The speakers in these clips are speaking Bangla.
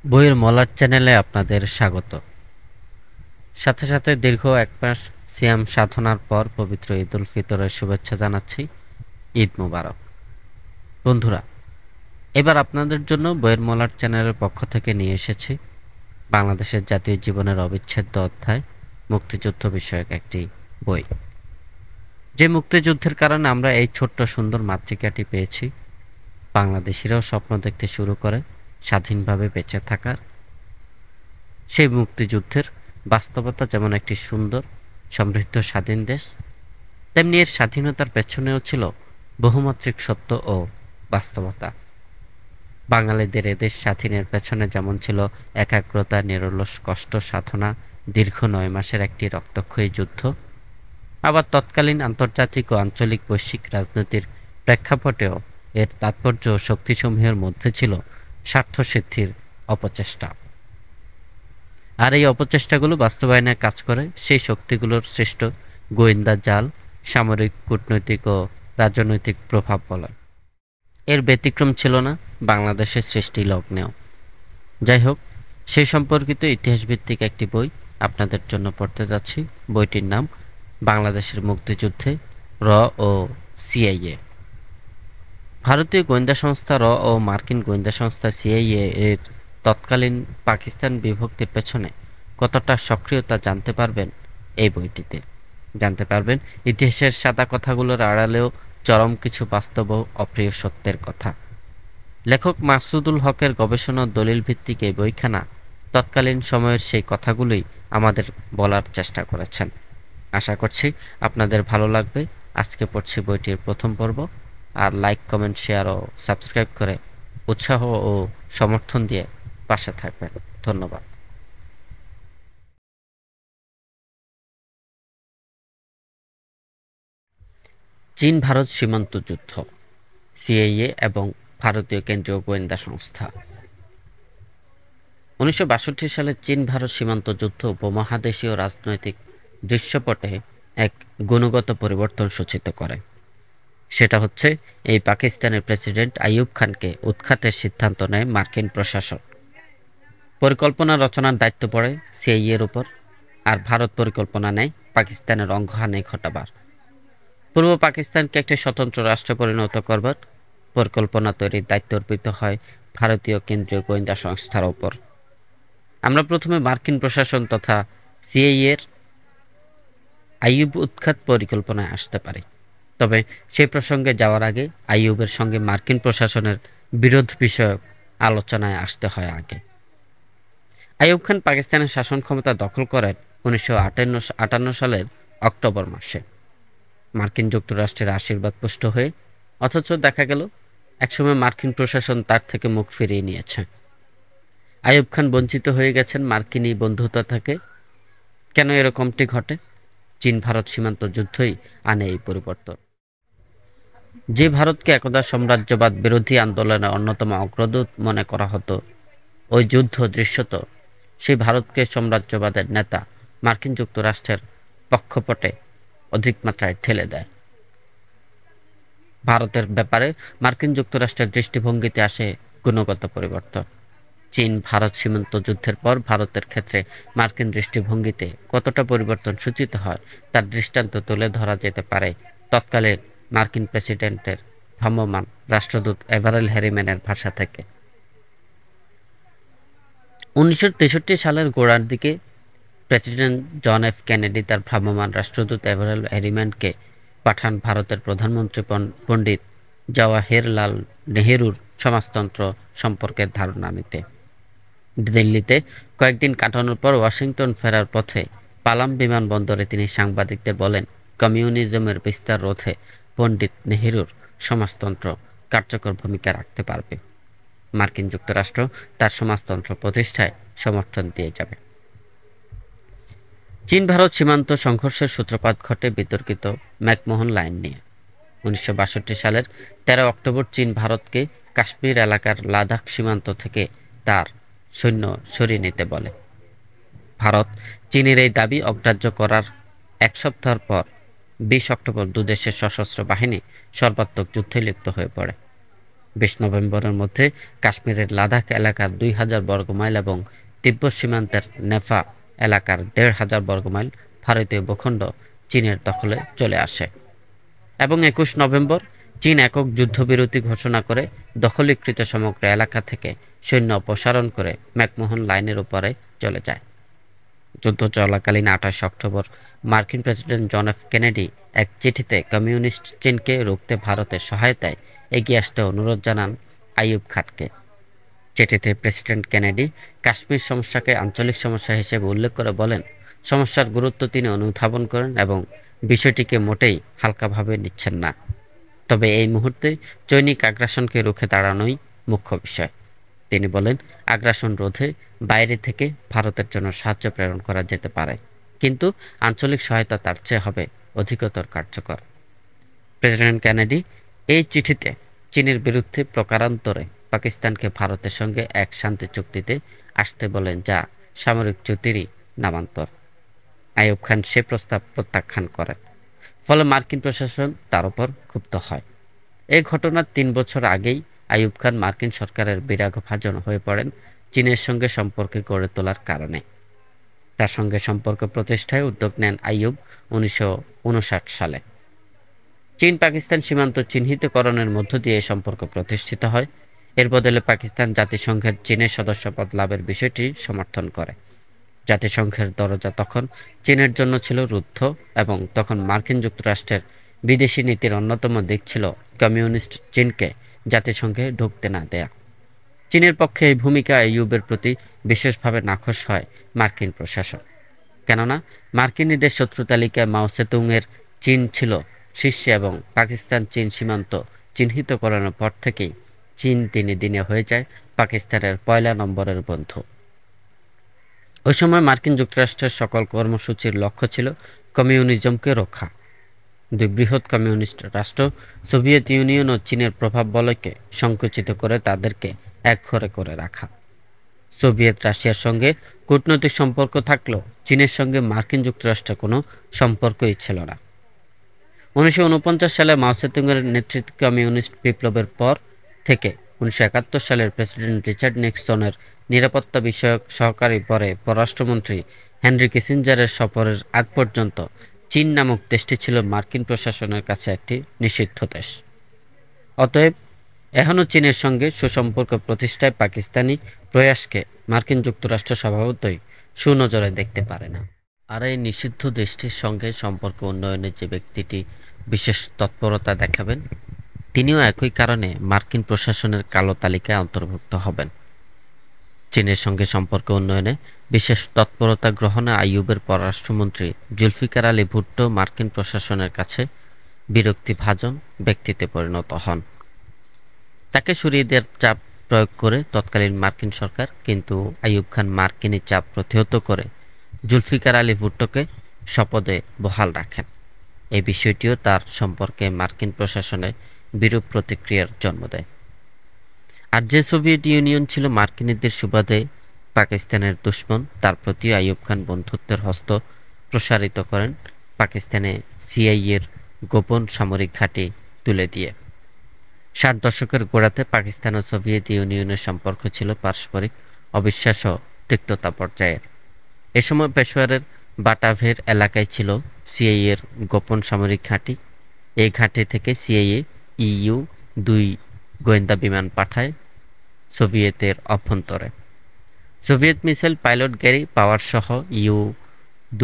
বইয়ের মলাট চ্যানেলে আপনাদের স্বাগত। সাথে সাথে দীর্ঘ এক মাস সিয়াম সাধনার পর পবিত্র ঈদ উল ফিতরের শুভেচ্ছা জানাচ্ছি। ঈদ মোবারক বন্ধুরা। এবার আপনাদের জন্য বইয়ের মলাট চ্যানেলের পক্ষ থেকে নিয়ে এসেছি বাংলাদেশের জাতীয় জীবনের অবিচ্ছেদ্য অধ্যায় মুক্তিযুদ্ধ বিষয়ক একটি বই। যে মুক্তিযুদ্ধের কারণে আমরা এই ছোট্ট সুন্দর মাতৃকাটি পেয়েছি, বাংলাদেশিরাও স্বপ্ন দেখতে শুরু করে স্বাধীনভাবে বেঁচে থাকার। সেই মুক্তিযুদ্ধের বাস্তবতা যেমন একটি সুন্দর সমৃদ্ধ স্বাধীন দেশ, তেমনি এর স্বাধীনতার পেছনেও ছিল বহুমাত্রিক সত্য ও বাস্তবতা। বাঙালিদের এদেশ স্বাধীনের পেছনে যেমন ছিল একাগ্রতা, নিরলস কষ্ট সাধনা, দীর্ঘ 9 মাসের একটি রক্তক্ষয়ী যুদ্ধ, আবার তৎকালীন আন্তর্জাতিক ও আঞ্চলিক বৈশ্বিক রাজনীতির প্রেক্ষাপটেও এর তাৎপর্য ও শক্তিসমূহের মধ্যে ছিল স্বার্থসিদ্ধির অপচেষ্টা। আর এই অপচেষ্টাগুলো বাস্তবায়নে কাজ করে সেই শক্তিগুলোর সৃষ্ট গোয়েন্দা জাল, সামরিক, কূটনৈতিক ও রাজনৈতিক প্রভাব বলয়। এর ব্যতিক্রম ছিল না বাংলাদেশের সৃষ্টি লগ্নেও। যাই হোক, সেই সম্পর্কিত ইতিহাসভিত্তিক একটি বই আপনাদের জন্য পড়তে যাচ্ছি। বইটির নাম বাংলাদেশের মুক্তিযুদ্ধে র ও সিআইএ। ভারতীয় গোয়েন্দা সংস্থা র ও মার্কিন গোয়েন্দা সংস্থা সিআইএ এর তৎকালীন পাকিস্তান বিভক্তির পেছনে কতটা সক্রিয়তা জানতে পারবেন এই বইটিতে। জানতে পারবেন ইতিহাসের সাদা কথাগুলোর আড়ালেও চরম কিছু বাস্তব ও অপ্রিয় সত্যের কথা। লেখক মাসুদুল হকের গবেষণা দলিল ভিত্তিক এই বইখানা তৎকালীন সময়ের সেই কথাগুলোই আমাদের বলার চেষ্টা করেছেন। আশা করছি আপনাদের ভালো লাগবে। আজকে পড়ছি বইটির প্রথম পর্ব। আর লাইক, কমেন্ট, শেয়ার ও সাবস্ক্রাইব করে উৎসাহ ও সমর্থন দিয়ে পাশে থাকবেন। ধন্যবাদ। চীন ভারত সীমান্ত যুদ্ধ, সিআইএ এবং ভারতীয় কেন্দ্রীয় গোয়েন্দা সংস্থা। 1962 সালে চীন ভারত সীমান্ত যুদ্ধ উপমহাদেশীয় রাজনৈতিক দৃশ্যপটে এক গুণগত পরিবর্তন সূচিত করে। সেটা হচ্ছে এই পাকিস্তানের প্রেসিডেন্ট আইয়ুব খানকে উৎখাতের সিদ্ধান্ত নেয় মার্কিন প্রশাসন। পরিকল্পনা রচনার দায়িত্ব পড়ে সিআইএর উপর, আর ভারত পরিকল্পনা নেয় পাকিস্তানের অঙ্গহানি ঘটাবার। পূর্ব পাকিস্তানকে একটি স্বতন্ত্র রাষ্ট্রে পরিণত করবার পরিকল্পনা তৈরির দায়িত্ব অর্পিত হয় ভারতীয় কেন্দ্রীয় গোয়েন্দা সংস্থার ওপর। আমরা প্রথমে মার্কিন প্রশাসন তথা সিআইএর আইয়ুব উৎখাত পরিকল্পনায় আসতে পারি। তবে সেই প্রসঙ্গে যাওয়ার আগে আইয়ুবের সঙ্গে মার্কিন প্রশাসনের বিরোধ বিষয়ক আলোচনায় আসতে হয় আগে। আইয়ুব খান পাকিস্তানের শাসন ক্ষমতা দখল করেন 1958 সালের অক্টোবর মাসে মার্কিন যুক্তরাষ্ট্রের আশীর্বাদ পুষ্ট হয়ে। অথচ দেখা গেল একসময় মার্কিন প্রশাসন তার থেকে মুখ ফিরিয়ে নিয়েছে। আইয়ুব খান বঞ্চিত হয়ে গেছেন মার্কিনী বন্ধুতা থেকে। কেন এরকমটি ঘটে? চীন ভারত সীমান্ত যুদ্ধই আনে এই পরিবর্তন। যে ভারতকে একদা সাম্রাজ্যবাদ বিরোধী আন্দোলনের অন্যতম অগ্রদূত মনে করা হতো, ওই যুদ্ধ দৃশ্যত সেই ভারতকে সাম্রাজ্যবাদের নেতা মার্কিন যুক্তরাষ্ট্রের পক্ষপটে অধিক মাত্রায় ঠেলে দেয়। ভারতের ব্যাপারে মার্কিন যুক্তরাষ্ট্রের দৃষ্টিভঙ্গিতে আসে গুণগত পরিবর্তন। চীন ভারত সীমান্ত যুদ্ধের পর ভারতের ক্ষেত্রে মার্কিন দৃষ্টিভঙ্গিতে কতটা পরিবর্তন সূচিত হয় তার দৃষ্টান্ত তুলে ধরা যেতে পারে তৎকালীন মার্কিন প্রেসিডেন্টের ভ্রাম্যমাণ রাষ্ট্রদূত এভারেল হ্যারিম্যানের ভাষা থেকে। 1963 সালের গোড়ার দিকে প্রেসিডেন্ট জন এফ কেনেডি তার ভ্রাম্যমাণ রাষ্ট্রদূত এভারেল হ্যারিম্যানকে পাঠান ভারতের প্রধানমন্ত্রী পণ্ডিত জওয়াহরলাল নেহেরুর সমাজতন্ত্র সম্পর্কের ধারণা নিতে। দিল্লিতে কয়েকদিন কাটানোর পর ওয়াশিংটন ফেরার পথে পালাম বিমানবন্দরে তিনি সাংবাদিকদের বলেন, কমিউনিজমের বিস্তার রোধে পণ্ডিত নেহেরুর সমাজতন্ত্র কার্যকর ভূমিকা রাখতে পারবে। মার্কিন যুক্তরাষ্ট্র তার সমাজতন্ত্র প্রতিষ্ঠায় সমর্থন দিয়ে যাবে। চীন ভারত সীমান্ত সংঘর্ষের সূত্রপাত ঘটে বিতর্কিত ম্যাকমোহন লাইন নিয়ে। 1962 সালের 13 অক্টোবর চীন ভারতকে কাশ্মীর এলাকার লাদাখ সীমান্ত থেকে তার সৈন্য সরিয়ে নিতে বলে। ভারত চীনের এই দাবি অগ্রাহ্য করার এক সপ্তাহ পর 20 অক্টোবর দুদেশের সশস্ত্র বাহিনী সর্বাত্মক যুদ্ধে লিপ্ত হয়ে পড়ে। 20 নভেম্বরের মধ্যে কাশ্মীরের লাদাখ এলাকার 2000 বর্গমাইল এবং তিব্বত সীমান্তের নেফা এলাকার 1500 বর্গমাইল ভারতীয় ভূখণ্ড চীনের দখলে চলে আসে এবং 21 নভেম্বর চীন একক যুদ্ধবিরতি ঘোষণা করে দখলীকৃত সমগ্র এলাকা থেকে সৈন্য অপসারণ করে ম্যাকমোহন লাইনের উপরে চলে যায়। যুদ্ধ চলাকালীন 28 অক্টোবর মার্কিন প্রেসিডেন্ট জন এফ কেনেডি এক চিঠিতে কমিউনিস্ট চীনকে রুখতে ভারতের সহায়তায় এগিয়ে আসতে অনুরোধ জানান আইয়ুব খানকে। চিঠিতে প্রেসিডেন্ট কেনেডি কাশ্মীর সমস্যাকে আঞ্চলিক সমস্যা হিসেবে উল্লেখ করে বলেন, সমস্যার গুরুত্ব তিনি অনুধাবন করেন এবং বিষয়টিকে মোটেই হালকাভাবে নিচ্ছেন না। তবে এই মুহূর্তে চৈনিক আগ্রাসনকে রুখে দাঁড়ানোই মুখ্য বিষয়। তিনি বলেন, আগ্রাসন রোধে বাইরে থেকে ভারতের জন্য সাহায্য প্রেরণ করা যেতে পারে, কিন্তু আঞ্চলিক সহায়তা তার চেয়ে হবে অধিকতর কার্যকর। প্রেসিডেন্ট কেনেডি এই চিঠিতে চীনের বিরুদ্ধে প্রকারান্তরে পাকিস্তানকে ভারতের সঙ্গে এক শান্তি চুক্তিতে আসতে বলেন, যা সামরিক চুক্তিরই নামান্তর। আইয়ুব খান সে প্রস্তাব প্রত্যাখ্যান করেন। ফলে মার্কিন প্রশাসন তার উপর ক্ষুব্ধ হয়। এই ঘটনার 3 বছর আগেই আইয়ুব খান মার্কিন সরকারের বিরাগভাজন হয়ে পড়েন চীনের সঙ্গে সম্পর্ক গড়ে তোলার কারণে। তার সঙ্গে সম্পর্ক প্রতিষ্ঠায় উদ্যোগ নেন আইয়ুব 1959 সালে। চীন পাকিস্তান সীমান্ত চিহ্নিতকরণের মধ্য দিয়ে এই সম্পর্ক প্রতিষ্ঠিত হয়। এর বদলে পাকিস্তান জাতিসংঘের চীনের সদস্যপদ লাভের বিষয়টি সমর্থন করে। জাতিসংঘের দরজা তখন চীনের জন্য ছিল রুদ্ধ এবং তখন মার্কিন যুক্তরাষ্ট্রের বিদেশি নীতির অন্যতম দিক ছিল কমিউনিস্ট চীনকে জাতিসংঘে ঢুকতে না দেয়া। চীনের পক্ষে এই ভূমিকা আইয়ুবের প্রতি বিশেষভাবে নাখোশ হয় মার্কিন প্রশাসন। কেননা মার্কিনীদের শত্রু তালিকায় মাও সেতুংয়ের চীন ছিল শীর্ষে এবং পাকিস্তান চীন সীমান্ত চিহ্নিতকরণের পর থেকেই চীন দিনে দিনে হয়ে যায় পাকিস্তানের 1 নম্বরের বন্ধু। ওই সময় মার্কিন যুক্তরাষ্ট্রের সকল কর্মসূচির লক্ষ্য ছিল কমিউনিজমকে রক্ষা। দুই বৃহৎ কমিউনিস্ট রাষ্ট্র সোভিয়েত ইউনিয়ন ও চীনের প্রভাব বলয়কে সংকুচিত করে তাদেরকে একঘরে করে রাখা। সোভিয়েত রাশিয়ার সঙ্গে কূটনৈতিক সম্পর্ক থাকলেও চীনের সঙ্গে মার্কিন যুক্তরাষ্ট্রের কোনো সম্পর্কই ছিল না। 1949 সালে মাও সেতুংয়ের নেতৃত্বে কমিউনিস্ট বিপ্লবের পর থেকে 1971 সালের প্রেসিডেন্ট রিচার্ড নিক্সনের নিরাপত্তা বিষয়ক সহকারী পরে পররাষ্ট্রমন্ত্রী হেনরি কিসিঞ্জারের সফরের আগ পর্যন্ত চীন নামক দেশটি ছিল মার্কিন প্রশাসনের কাছে একটি নিষিদ্ধ দেশ। অতএব এখনও চীনের সঙ্গে সুসম্পর্ক প্রতিষ্ঠায় পাকিস্তানি প্রয়াসকে মার্কিন যুক্তরাষ্ট্র স্বভাবতই সুনজরে দেখতে পারে না। আর এই নিষিদ্ধ দেশটির সঙ্গে সম্পর্ক উন্নয়নে যে ব্যক্তিটি বিশেষ তৎপরতা দেখাবেন, তিনিও একই কারণে মার্কিন প্রশাসনের কালো তালিকায় অন্তর্ভুক্ত হবেন। চীনের সঙ্গে সম্পর্ক উন্নয়নে বিশেষ তৎপরতা গ্রহণে আইয়ুবের পররাষ্ট্রমন্ত্রী জুলফিকার আলী ভুট্টো মার্কিন প্রশাসনের কাছে বিরক্তিভাজন ব্যক্তিতে পরিণত হন। তাকে সরিয়ে দেওয়ার চাপ প্রয়োগ করে তৎকালীন মার্কিন সরকার, কিন্তু আইয়ুব খান মার্কিনী চাপ প্রতিহত করে জুলফিকার আলী ভুট্টোকে শপথে বহাল রাখেন। এই বিষয়টিও তার সম্পর্কে মার্কিন প্রশাসনে বিরূপ প্রতিক্রিয়ার জন্ম দেয়। আর যে সোভিয়েত ইউনিয়ন ছিল মার্কিনীদের সুবাদে পাকিস্তানের দুশ্মন, তার প্রতি আইয়ুব খান বন্ধুত্বের হস্ত প্রসারিত করেন পাকিস্তানে সিআইএর গোপন সামরিক ঘাঁটি তুলে দিয়ে। 60 দশকের গোড়াতে পাকিস্তান ও সোভিয়েত ইউনিয়নের সম্পর্ক ছিল পারস্পরিক অবিশ্বাস ও তিক্ততা পর্যায়ের। এ সময় পেশোয়ারের বাটাভের এলাকায় ছিল সিআইএর গোপন সামরিক ঘাঁটি। এই ঘাঁটি থেকে সিআইএ ইউ-2 গোয়েন্দা বিমান পাঠায় সোভিয়েতের অভ্যন্তরে। সোভিয়েত মিসাইল পাইলট গ্যারি পাওয়ার সহ ইউ-2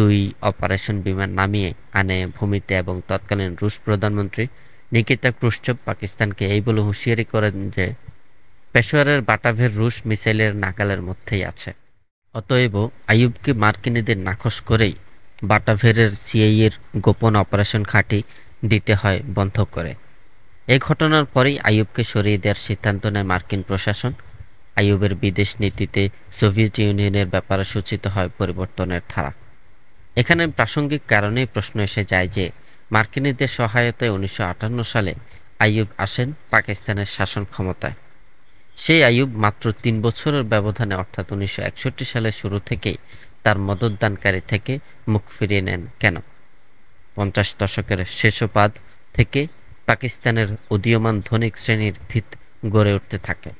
অপারেশন বিমান নামিয়ে আনে ভূমিতে এবং তৎকালীন রুশ প্রধানমন্ত্রী নিকিতা ক্রুশ্চেভ পাকিস্তানকে এই বলে হুঁশিয়ারি করেন যে পেশোয়ারের বাটাভের রুশ মিসাইলের নাগালের মধ্যেই আছে। অতএব আইয়ুবকে মার্কিনীদের নাকচ করেই বাটাভেরের সিআইএর গোপন অপারেশন ঘাঁটি দিতে হয় বন্ধ করে। এই ঘটনার পরেই আইয়ুবকে সরিয়ে দেওয়ার সিদ্ধান্ত নেয় মার্কিন প্রশাসন। আইয়ুবের বিদেশ নীতিতে সোভিয়েত ইউনিয়নের ব্যাপারে সূচিত হয় পরিবর্তনের ধারা। এখানে প্রাসঙ্গিক কারণেই প্রশ্ন এসে যায় যে মার্কিনীদের সহায়তায় 1958 সালে আইয়ুব আসেন পাকিস্তানের শাসন ক্ষমতায়। সেই আইয়ুব মাত্র 3 বছরের ব্যবধানে অর্থাৎ 1961 সালের শুরু থেকেই তার মদতদানকারী থেকে মুখ ফিরিয়ে নেন কেন? 50 দশকের শেষোপাদ থেকে পাকিস্তানের উদীয়মান ধনিক শ্রেণীর ভিত গড়ে উঠতে থাকে,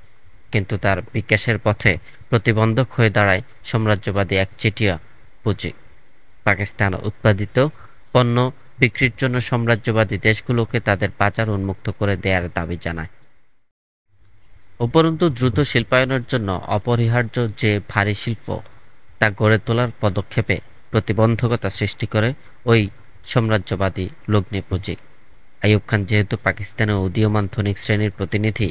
কিন্তু তার বিকাশের পথে প্রতিবন্ধক হয়ে দাঁড়ায় সাম্রাজ্যবাদী একচেটিয়া পুঁজি। পাকিস্তান উৎপাদিত পণ্য বিক্রির জন্য সাম্রাজ্যবাদী দেশগুলোকে তাদের বাজার উন্মুক্ত করে দেওয়ার দাবি জানায়। উপরন্তু দ্রুত শিল্পায়নের জন্য অপরিহার্য যে ভারী শিল্প তা গড়ে তোলার পদক্ষেপে প্রতিবন্ধকতা সৃষ্টি করে ওই সাম্রাজ্যবাদী লগ্নি পুঁজি। আইয়ুব খান যেহেতু পাকিস্তানের উদীয়মান ধনিক শ্রেণীর প্রতিনিধি,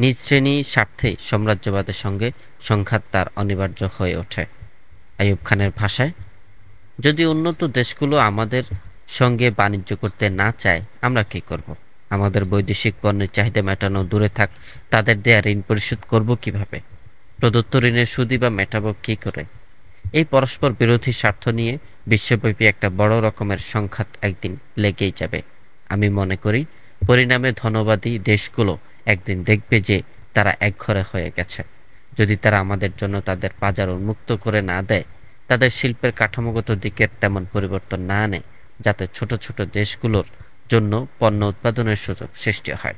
নিজ শ্রেণী স্বার্থে সাম্রাজ্যবাদের সঙ্গে সংঘাত তার অনিবার্য হয়ে ওঠে। আইয়ুব খানের ভাষায়, যদি উন্নত দেশগুলো আমাদের সঙ্গে বাণিজ্য করতে না চায়, আমরা কি করব? আমাদের বৈদেশিক পণ্যের চাহিদা মেটানো দূরে থাক, তাদের দেয়া ঋণ পরিশোধ করব কিভাবে? প্রদত্ত ঋণের সুদই বা মেটাবো কি করে? এই পরস্পর বিরোধী স্বার্থ নিয়ে বিশ্বব্যাপী একটা বড় রকমের সংঘাত একদিন লেগেই যাবে। আমি মনে করি পরিণামে ধনবাদী দেশগুলো একদিন দেখবে যে তারা একঘরে হয়ে গেছে। যদি তারা আমাদের জন্য তাদের বাজার উন্মুক্ত করে না দেয়, তাদের শিল্পের কাঠামোগত দিকের তেমন পরিবর্তন না আনে, যাতে ছোট ছোট দেশগুলোর জন্য পণ্য উৎপাদনের সুযোগ সৃষ্টি হয়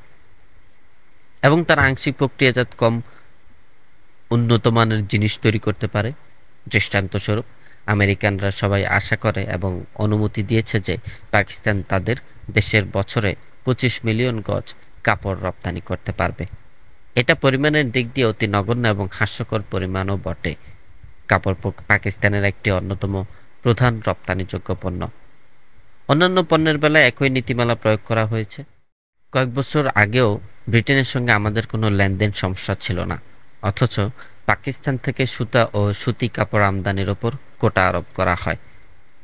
এবং তারা আংশিক প্রক্রিয়াজাত কম উন্নত মানের জিনিস তৈরি করতে পারে। দৃষ্টান্তস্বরূপ, আমেরিকানরা সবাই আশা করে এবং অনুমতি দিয়েছে যে পাকিস্তান তাদের দেশের বছরে 25 মিলিয়ন গজ কাপড় রপ্তানি করতে পারবে। এটা পরিমাণের দিক দিয়ে অতি নগণ্য এবং হাস্যকর পরিমাণও বটে। কাপড় পাকিস্তানের একটি অন্যতম প্রধান রপ্তানিযোগ্য পণ্য। অন্যান্য পণ্যের বেলায় একই নীতিমালা প্রয়োগ করা হয়েছে। কয়েক বছর আগেও ব্রিটেনের সঙ্গে আমাদের কোনো লেনদেন সমস্যা ছিল না, অথচ পাকিস্তান থেকে সুতা ও সুতি কাপড় আমদানির ওপর কোটা আরোপ করা হয়।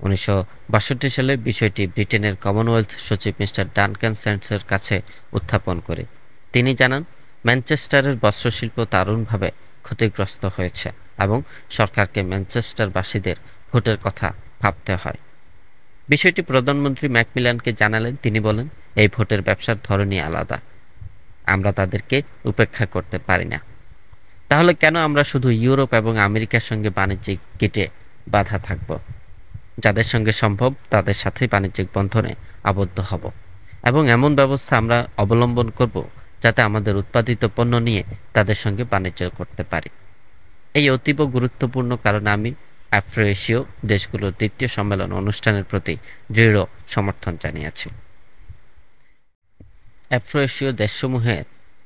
1962 সালে বিষয়টি ব্রিটেনের কমনওয়েলথ সচিব মিস্টার ডানকান স্যান্ডসের কাছে উত্থাপন করে তিনি জানান, ম্যানচেস্টারের বস্ত্রশিল্প দারুণভাবে ক্ষতিগ্রস্ত হয়েছে এবং সরকারকে ম্যানচেস্টারবাসীদের ভোটের কথা ভাবতে হয়। বিষয়টি প্রধানমন্ত্রী ম্যাকমিলানকে জানালেন। তিনি বলেন, এই ভোটের ব্যবসার ধরনই আলাদা, আমরা তাদেরকে উপেক্ষা করতে পারি না। তাহলে কেন আমরা শুধু ইউরোপ এবং আমেরিকার সঙ্গে বাণিজ্যিক গেটে বাধা থাকব? যাদের সঙ্গে সম্ভব তাদের সাথে বাণিজ্যিক বন্ধনে আবদ্ধ হব এবং এমন ব্যবস্থা আমরা অবলম্বন করব যাতে আমাদের উৎপাদিত পণ্য নিয়ে তাদের সঙ্গে বাণিজ্য করতে পারি। এই অতীব গুরুত্বপূর্ণ কারণে আমি আফ্রো এশীয় দেশগুলোর দ্বিতীয় সম্মেলন অনুষ্ঠানের প্রতি দৃঢ় সমর্থন জানিয়েছি। আফ্রো এশীয় দেশসমূহের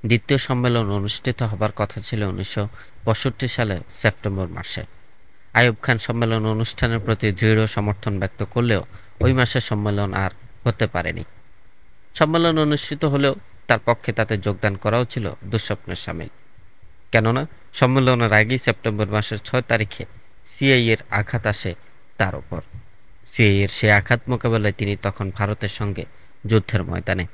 দ্বিতীয় সম্মেলন অনুষ্ঠিত হবার কথা ছিল 1965 সালের সেপ্টেম্বর মাসে। আইয়ুব খান সম্মেলন অনুষ্ঠানের প্রতি দৃঢ় সমর্থন ব্যক্ত করলেও ওই মাসে সম্মেলন আর হতে পারেনি। সম্মেলন অনুষ্ঠিত হলেও তার পক্ষে তাতে যোগদান করাও ছিল দুঃস্বপ্নের শামিল। কেননা সম্মেলনের আগেই সেপ্টেম্বর মাসের 6 তারিখে সিআইএর আঘাত আসে তার ওপর। সিআইএর সে আঘাত মোকাবেলায় তিনি তখন ভারতের সঙ্গে যুদ্ধের ময়দানে।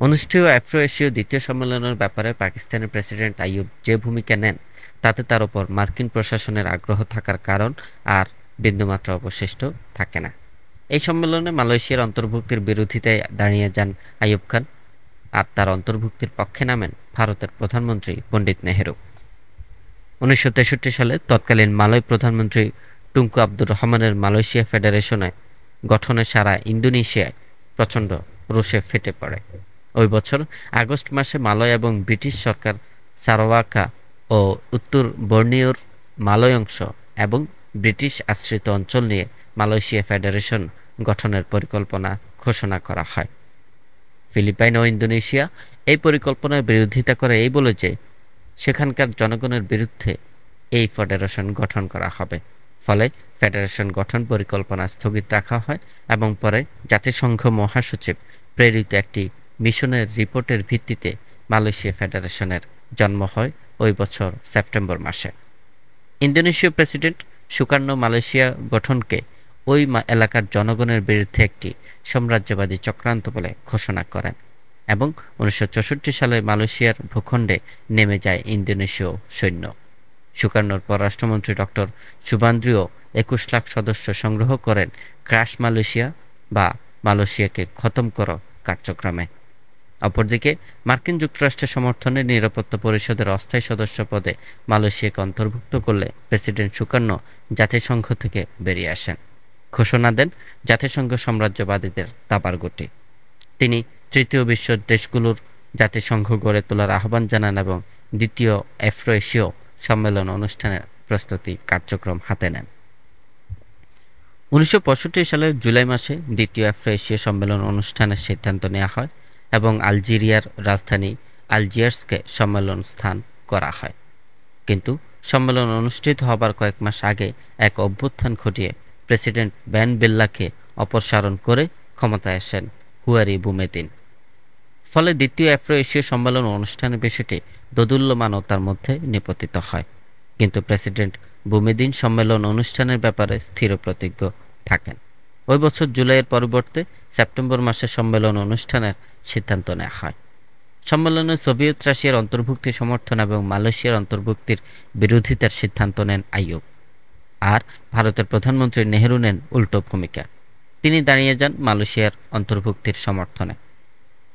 অনুষ্ঠেয় আফ্রো এশীয় দ্বিতীয় সম্মেলনের ব্যাপারে পাকিস্তানের প্রেসিডেন্ট আইয়ুব যে ভূমিকা নেন, তাতে তার ওপর মার্কিন প্রশাসনের আগ্রহ থাকার কারণ আর বিন্দুমাত্র অবশিষ্ট থাকে না। এই সম্মেলনে মালয়েশিয়ার অন্তর্ভুক্তির বিরোধিতায় দাঁড়িয়ে যান আইয়ুব খান, আর তার অন্তর্ভুক্তির পক্ষে নামেন ভারতের প্রধানমন্ত্রী পণ্ডিত নেহেরু। 1963 সালে তৎকালীন মালয় প্রধানমন্ত্রী টুঙ্কু আব্দুর রহমানের মালয়েশিয়া ফেডারেশনে গঠনে সারা ইন্দোনেশিয়ায় প্রচণ্ড রোষে ফেটে পড়ে। ওই বছর আগস্ট মাসে মালয় এবং ব্রিটিশ সরকার সারাওয়াকা ও উত্তর বর্নিওর মালয় অংশ এবং ব্রিটিশ আশ্রিত অঞ্চল নিয়ে মালয়েশিয়া ফেডারেশন গঠনের পরিকল্পনা ঘোষণা করা হয়। ফিলিপাইন ও ইন্দোনেশিয়া এই পরিকল্পনার বিরোধিতা করে এই বলে যে সেখানকার জনগণের বিরুদ্ধে এই ফেডারেশন গঠন করা হবে। ফলে ফেডারেশন গঠন পরিকল্পনা স্থগিত রাখা হয় এবং পরে জাতিসংঘ মহাসচিব প্রেরিত একটি মিশনের রিপোর্টের ভিত্তিতে মালয়েশিয়া ফেডারেশনের জন্ম হয় ওই বছর সেপ্টেম্বর মাসে। ইন্দোনেশীয় প্রেসিডেন্ট সুকার্নো মালয়েশিয়া গঠনকে ওই এলাকার জনগণের বিরুদ্ধে একটি সাম্রাজ্যবাদী চক্রান্ত বলে ঘোষণা করেন এবং 1964 সালে মালয়েশিয়ার ভূখণ্ডে নেমে যায় ইন্দোনেশীয় সৈন্য। সুকার্নোর পররাষ্ট্রমন্ত্রী ডক্টর সুভান্দ্রিও 21 লাখ সদস্য সংগ্রহ করেন ক্রাশ মালয়েশিয়া বা মালয়েশিয়াকে খতম করো কার্যক্রমে। অপরদিকে মার্কিন যুক্তরাষ্ট্রের সমর্থনে নিরাপত্তা পরিষদের অস্থায়ী সদস্য পদে মালয়েশিয়াকে অন্তর্ভুক্ত করলে প্রেসিডেন্ট সুকার্নো জাতিসংঘ থেকে বেরিয়ে আসেন, ঘোষণা দেন জাতিসংঘ সাম্রাজ্যবাদীদের দাবার গুটি। তিনি তৃতীয় বিশ্বের দেশগুলোর জাতিসংঘ গড়ে তোলার আহ্বান জানান এবং দ্বিতীয় আফ্রো এশীয় সম্মেলন অনুষ্ঠানের প্রস্তুতি কার্যক্রম হাতে নেন। 1965 সালের জুলাই মাসে দ্বিতীয় আফ্রো এশীয় সম্মেলন অনুষ্ঠানের সিদ্ধান্ত নেওয়া হয় এবং আলজেরিয়ার রাজধানী আলজিয়ার্সকে সম্মেলন স্থান করা হয়। কিন্তু সম্মেলন অনুষ্ঠিত হবার কয়েক মাস আগে এক অভ্যুত্থান ঘটিয়ে প্রেসিডেন্ট বেন বেল্লাকে অপসারণ করে ক্ষমতায় আসেন হুয়ারি বুমেদিন। ফলে দ্বিতীয় আফ্রো এশীয় সম্মেলন অনুষ্ঠানের বিষয়টি দোদুল্যমানতার মধ্যে নিপতিত হয়। কিন্তু প্রেসিডেন্ট বুমেদিন সম্মেলন অনুষ্ঠানের ব্যাপারে স্থিরপ্রতিজ্ঞ থাকেন। ওই বছর জুলাইয়ের পরিবর্তে সেপ্টেম্বর মাসে সম্মেলন অনুষ্ঠানের সিদ্ধান্ত নেওয়া হয়। সম্মেলনে সোভিয়েত রাশিয়ার অন্তর্ভুক্তি সমর্থন এবং মালয়েশিয়ার অন্তর্ভুক্তির বিরোধিতার সিদ্ধান্ত নেন আইয়ুব, আর ভারতের প্রধানমন্ত্রী নেহেরু নেন উল্টো ভূমিকা। তিনি দাঁড়িয়ে যান মালয়েশিয়ার অন্তর্ভুক্তির সমর্থনে।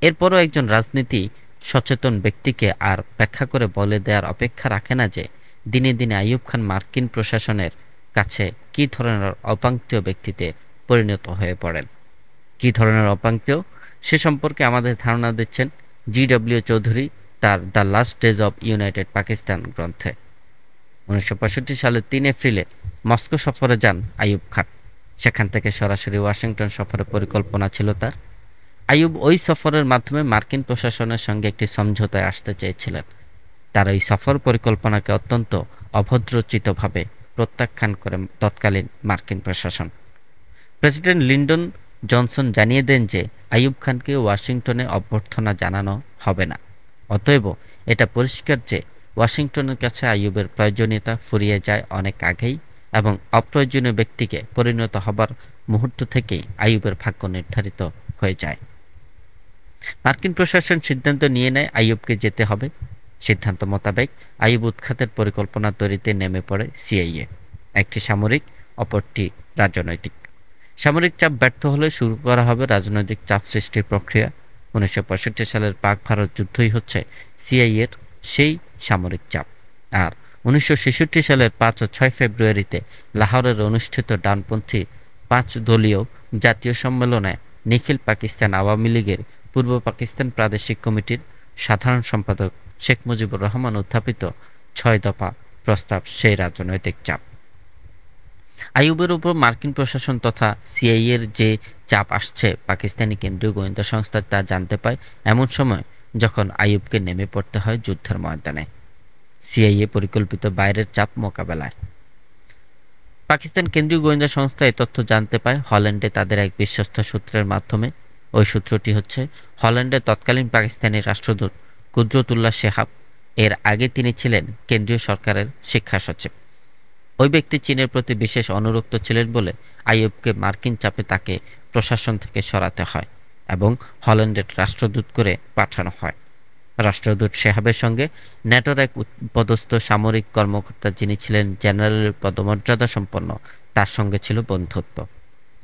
এরপরও একজন রাজনীতি সচেতন ব্যক্তিকে আর ব্যাখ্যা করে বলে দেওয়ার অপেক্ষা রাখে না যে দিনে দিনে আইয়ুব খান মার্কিন প্রশাসনের কাছে কী ধরনের অপাঙ্ক্তেয় ব্যক্তিতে পরিণত হয়ে পড়েন। কী ধরনের অপাঙ্ক্তেয় সে সম্পর্কে আমাদের ধারণা দিচ্ছেন জি.ডব্লিউ. চৌধুরী তার the last days of United Pakistan গ্রন্থে। 1965 সালের 3 এপ্রিলে মস্কো সফরে যান আইয়ুব খান। সেখান থেকে সরাসরি ওয়াশিংটন সফরের পরিকল্পনা ছিল তার। আইয়ুব ওই সফরের মাধ্যমে মার্কিন প্রশাসনের সঙ্গে একটি সমঝোতায় আসতে চেয়েছিলেন। তার ওই সফর পরিকল্পনাকে অত্যন্ত অভদ্রচিতভাবে প্রত্যাখ্যান করে তৎকালীন মার্কিন প্রশাসন। প্রেসিডেন্ট লিন্ডন জনসন জানিয়ে দেন যে আইয়ুব খানকে ওয়াশিংটনে অভ্যর্থনা জানানো হবে না। অতএব এটা পরিষ্কার যে ওয়াশিংটনের কাছে আইয়ুবের প্রয়োজনীয়তা ফুরিয়ে যায় অনেক আগেই এবং অপ্রয়োজনীয় ব্যক্তিকে পরিণত হবার মুহূর্ত থেকেই আইয়ুবের ভাগ্য নির্ধারিত হয়ে যায়। মার্কিন প্রশাসন সিদ্ধান্ত নিয়ে নেয় আইয়ুবকে যেতে হবে। সিদ্ধান্ত মোতাবেক আইয়ুব উৎখাতের পরিকল্পনা তৈরিতে নেমে পড়ে সিআইএ। একটি সামরিক, অপরটি রাজনৈতিক। সামরিক চাপ ব্যর্থ হলে শুরু করা হবে রাজনৈতিক চাপ সৃষ্টির প্রক্রিয়া। 1965 সালের পাক ভারত যুদ্ধই হচ্ছে সিআইএর সেই সামরিক চাপ। আর 1966 সালের 5 ও 6 ফেব্রুয়ারিতে লাহোরের অনুষ্ঠিত ডানপন্থী 5 দলীয় জাতীয় সম্মেলনে নিখিল পাকিস্তান আওয়ামী লীগের পূর্ব পাকিস্তান প্রাদেশিক কমিটির সাধারণ সম্পাদক শেখ মুজিবুর রহমান উত্থাপিত 6 দফা প্রস্তাব সেই রাজনৈতিক চাপ। আইয়ুবের উপর মার্কিন প্রশাসন তথা সিআইএর যে চাপ আসছে পাকিস্তানি কেন্দ্রীয় গোয়েন্দা সংস্থা তা জানতে পায় এমন সময় যখন আইয়ুবকে নেমে পড়তে হয় যুদ্ধের ময়দানে সিআইএ পরিকল্পিত বাইরের চাপ মোকাবেলায়। পাকিস্তান কেন্দ্রীয় গোয়েন্দা সংস্থা এই তথ্য জানতে পায় হল্যান্ডে তাদের এক বিশ্বস্ত সূত্রের মাধ্যমে। ওই সূত্রটি হচ্ছে হল্যান্ডের তৎকালীন পাকিস্তানি রাষ্ট্রদূত কুদরতুল্লাহ শেহাব। এর আগে তিনি ছিলেন কেন্দ্রীয় সরকারের শিক্ষা সচিব। ওই ব্যক্তি চীনের প্রতি বিশেষ অনুরক্ত ছিলেন বলে আইয়ুবকে মার্কিন চাপে তাকে প্রশাসন থেকে সরাতে হয় এবং হল্যান্ডের রাষ্ট্রদূত করে পাঠানো হয়। রাষ্ট্রদূত শেহাবের সঙ্গে ন্যাটোর এক পদস্থ সামরিক কর্মকর্তা যিনি ছিলেন জেনারেলের পদমর্যাদা সম্পন্ন, তার সঙ্গে ছিল বন্ধুত্ব।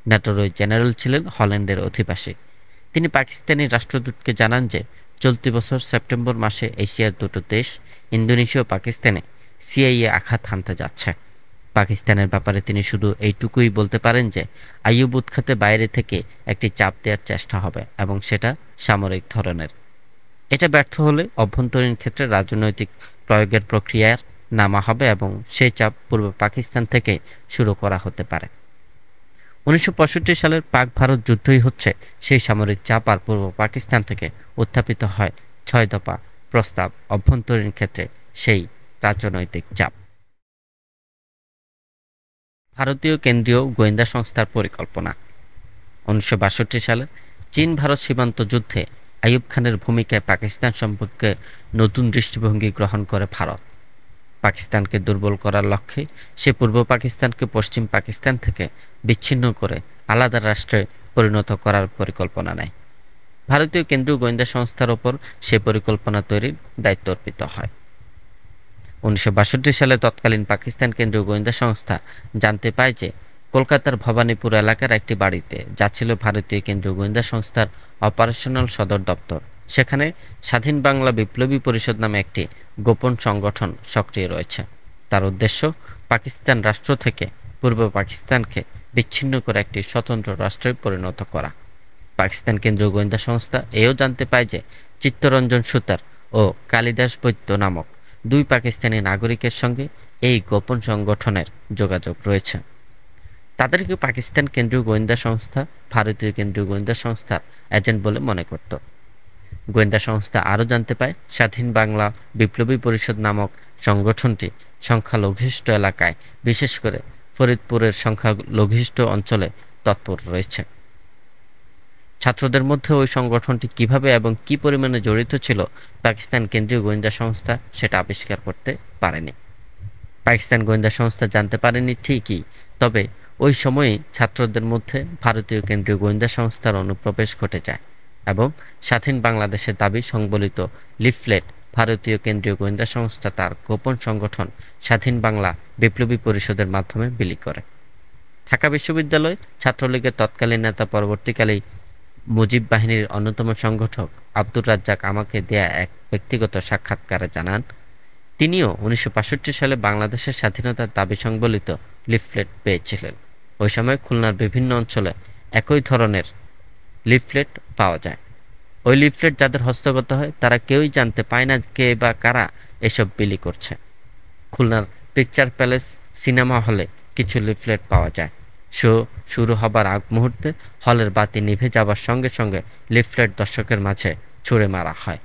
ন্যাটোর ওই জেনারেল ছিলেন হল্যান্ডের অধিবাসী। তিনি পাকিস্তানি রাষ্ট্রদূতকে জানান যে চলতি বছর সেপ্টেম্বর মাসে এশিয়ার দুটো দেশ ইন্দোনেশিয়া ও পাকিস্তানে সিআইএ আঘাত হানতে যাচ্ছে। পাকিস্তানের ব্যাপারে তিনি শুধু এইটুকুই বলতে পারেন যে আইয়ুব উৎখাতে বাইরে থেকে একটি চাপ দেওয়ার চেষ্টা হবে এবং সেটা সামরিক ধরনের। এটা ব্যর্থ হলে অভ্যন্তরীণ ক্ষেত্রে রাজনৈতিক প্রয়োগের প্রক্রিয়ার নামা হবে এবং সেই চাপ পূর্ব পাকিস্তান থেকে শুরু করা হতে পারে। 1965 সালের পাক ভারত যুদ্ধই হচ্ছে সেই সামরিক চাপ আর পূর্ব পাকিস্তান থেকে উত্থাপিত হয় 6 দফা প্রস্তাব, অভ্যন্তরীণ ক্ষেত্রে সেই রাজনৈতিক চাপ। ভারতীয় কেন্দ্রীয় গোয়েন্দা সংস্থার পরিকল্পনা। 1962 সালে চীন ভারত সীমান্ত যুদ্ধে আইয়ুব খানের ভূমিকায় পাকিস্তান সম্পর্কে নতুন দৃষ্টিভঙ্গি গ্রহণ করে ভারত। পাকিস্তানকে দুর্বল করার লক্ষ্যে সে পূর্ব পাকিস্তানকে পশ্চিম পাকিস্তান থেকে বিচ্ছিন্ন করে আলাদা রাষ্ট্রে পরিণত করার পরিকল্পনা নেয়। ভারতীয় কেন্দ্রীয় গোয়েন্দা সংস্থার ওপর সে পরিকল্পনা তৈরির দায়িত্ব অর্পিত হয়। 1962 সালে তৎকালীন পাকিস্তান কেন্দ্রীয় গোয়েন্দা সংস্থা জানতে পায় যে কলকাতার ভবানীপুর এলাকার একটি বাড়িতে যা ছিল ভারতীয় কেন্দ্রীয় গোয়েন্দা সংস্থার অপারেশনাল সদর দপ্তর, সেখানে স্বাধীন বাংলা বিপ্লবী পরিষদ নামে একটি গোপন সংগঠন সক্রিয় রয়েছে। তার উদ্দেশ্য পাকিস্তান রাষ্ট্র থেকে পূর্ব পাকিস্তানকে বিচ্ছিন্ন করে একটি স্বতন্ত্র রাষ্ট্রে পরিণত করা। পাকিস্তান কেন্দ্রীয় গোয়েন্দা সংস্থা এও জানতে পায় যে চিত্তরঞ্জন সুতার ও কালিদাস বৈদ্য নামক দুই পাকিস্তানি নাগরিকের সঙ্গে এই গোপন সংগঠনের যোগাযোগ রয়েছে। তাদেরকে পাকিস্তান কেন্দ্রীয় গোয়েন্দা সংস্থা ভারতীয় কেন্দ্রীয় গোয়েন্দা সংস্থার এজেন্ট বলে মনে করত। গোয়েন্দা সংস্থা আরও জানতে পায় স্বাধীন বাংলা বিপ্লবী পরিষদ নামক সংগঠনটি সংখ্যালঘিষ্ঠ এলাকায়, বিশেষ করে ফরিদপুরের সংখ্যালঘিষ্ঠ অঞ্চলে তৎপর রয়েছে। ছাত্রদের মধ্যে ওই সংগঠনটি কিভাবে এবং কি পরিমাণে জড়িত ছিল পাকিস্তান কেন্দ্রীয় গোয়েন্দা সংস্থা সেটা আবিষ্কার করতে পারেনি। পাকিস্তান গোয়েন্দা সংস্থা জানতে পারেনি ঠিকই, তবে ওই সময়েই ছাত্রদের মধ্যে ভারতীয় কেন্দ্রীয় গোয়েন্দা সংস্থার অনুপ্রবেশ ঘটে যায় এবং স্বাধীন বাংলাদেশের দাবি সংবলিত লিফলেট ভারতীয় কেন্দ্রীয় গোয়েন্দা সংস্থা তার গোপন সংগঠন স্বাধীন বাংলা বিপ্লবী পরিষদের মাধ্যমে বিলি করে। ঢাকা বিশ্ববিদ্যালয় ছাত্রলীগের তৎকালীন নেতা, পরবর্তীকালেই মুজিব বাহিনীর অন্যতম সংগঠক আব্দুর রাজ্জাক আমাকে দেয়া এক ব্যক্তিগত সাক্ষাৎকারে জানান, তিনিও 1965 সালে বাংলাদেশের স্বাধীনতার দাবি সংবলিত লিফলেট পেয়েছিলেন। ওই সময় খুলনার বিভিন্ন অঞ্চলে একই ধরনের লিফলেট পাওয়া যায়। ওই লিফলেট যাদের হস্তগত হয় তারা কেউই জানতে পায় না কে বা কারা এসব বিলি করছে। খুলনার পিকচার প্যালেস সিনেমা হলে কিছু লিফলেট পাওয়া যায়। শো শুরু হবার আগ মুহূর্তে হলের বাতি নিভে যাবার সঙ্গে সঙ্গে লিফলেট দর্শকের মাঝে ছুঁড়ে মারা হয়।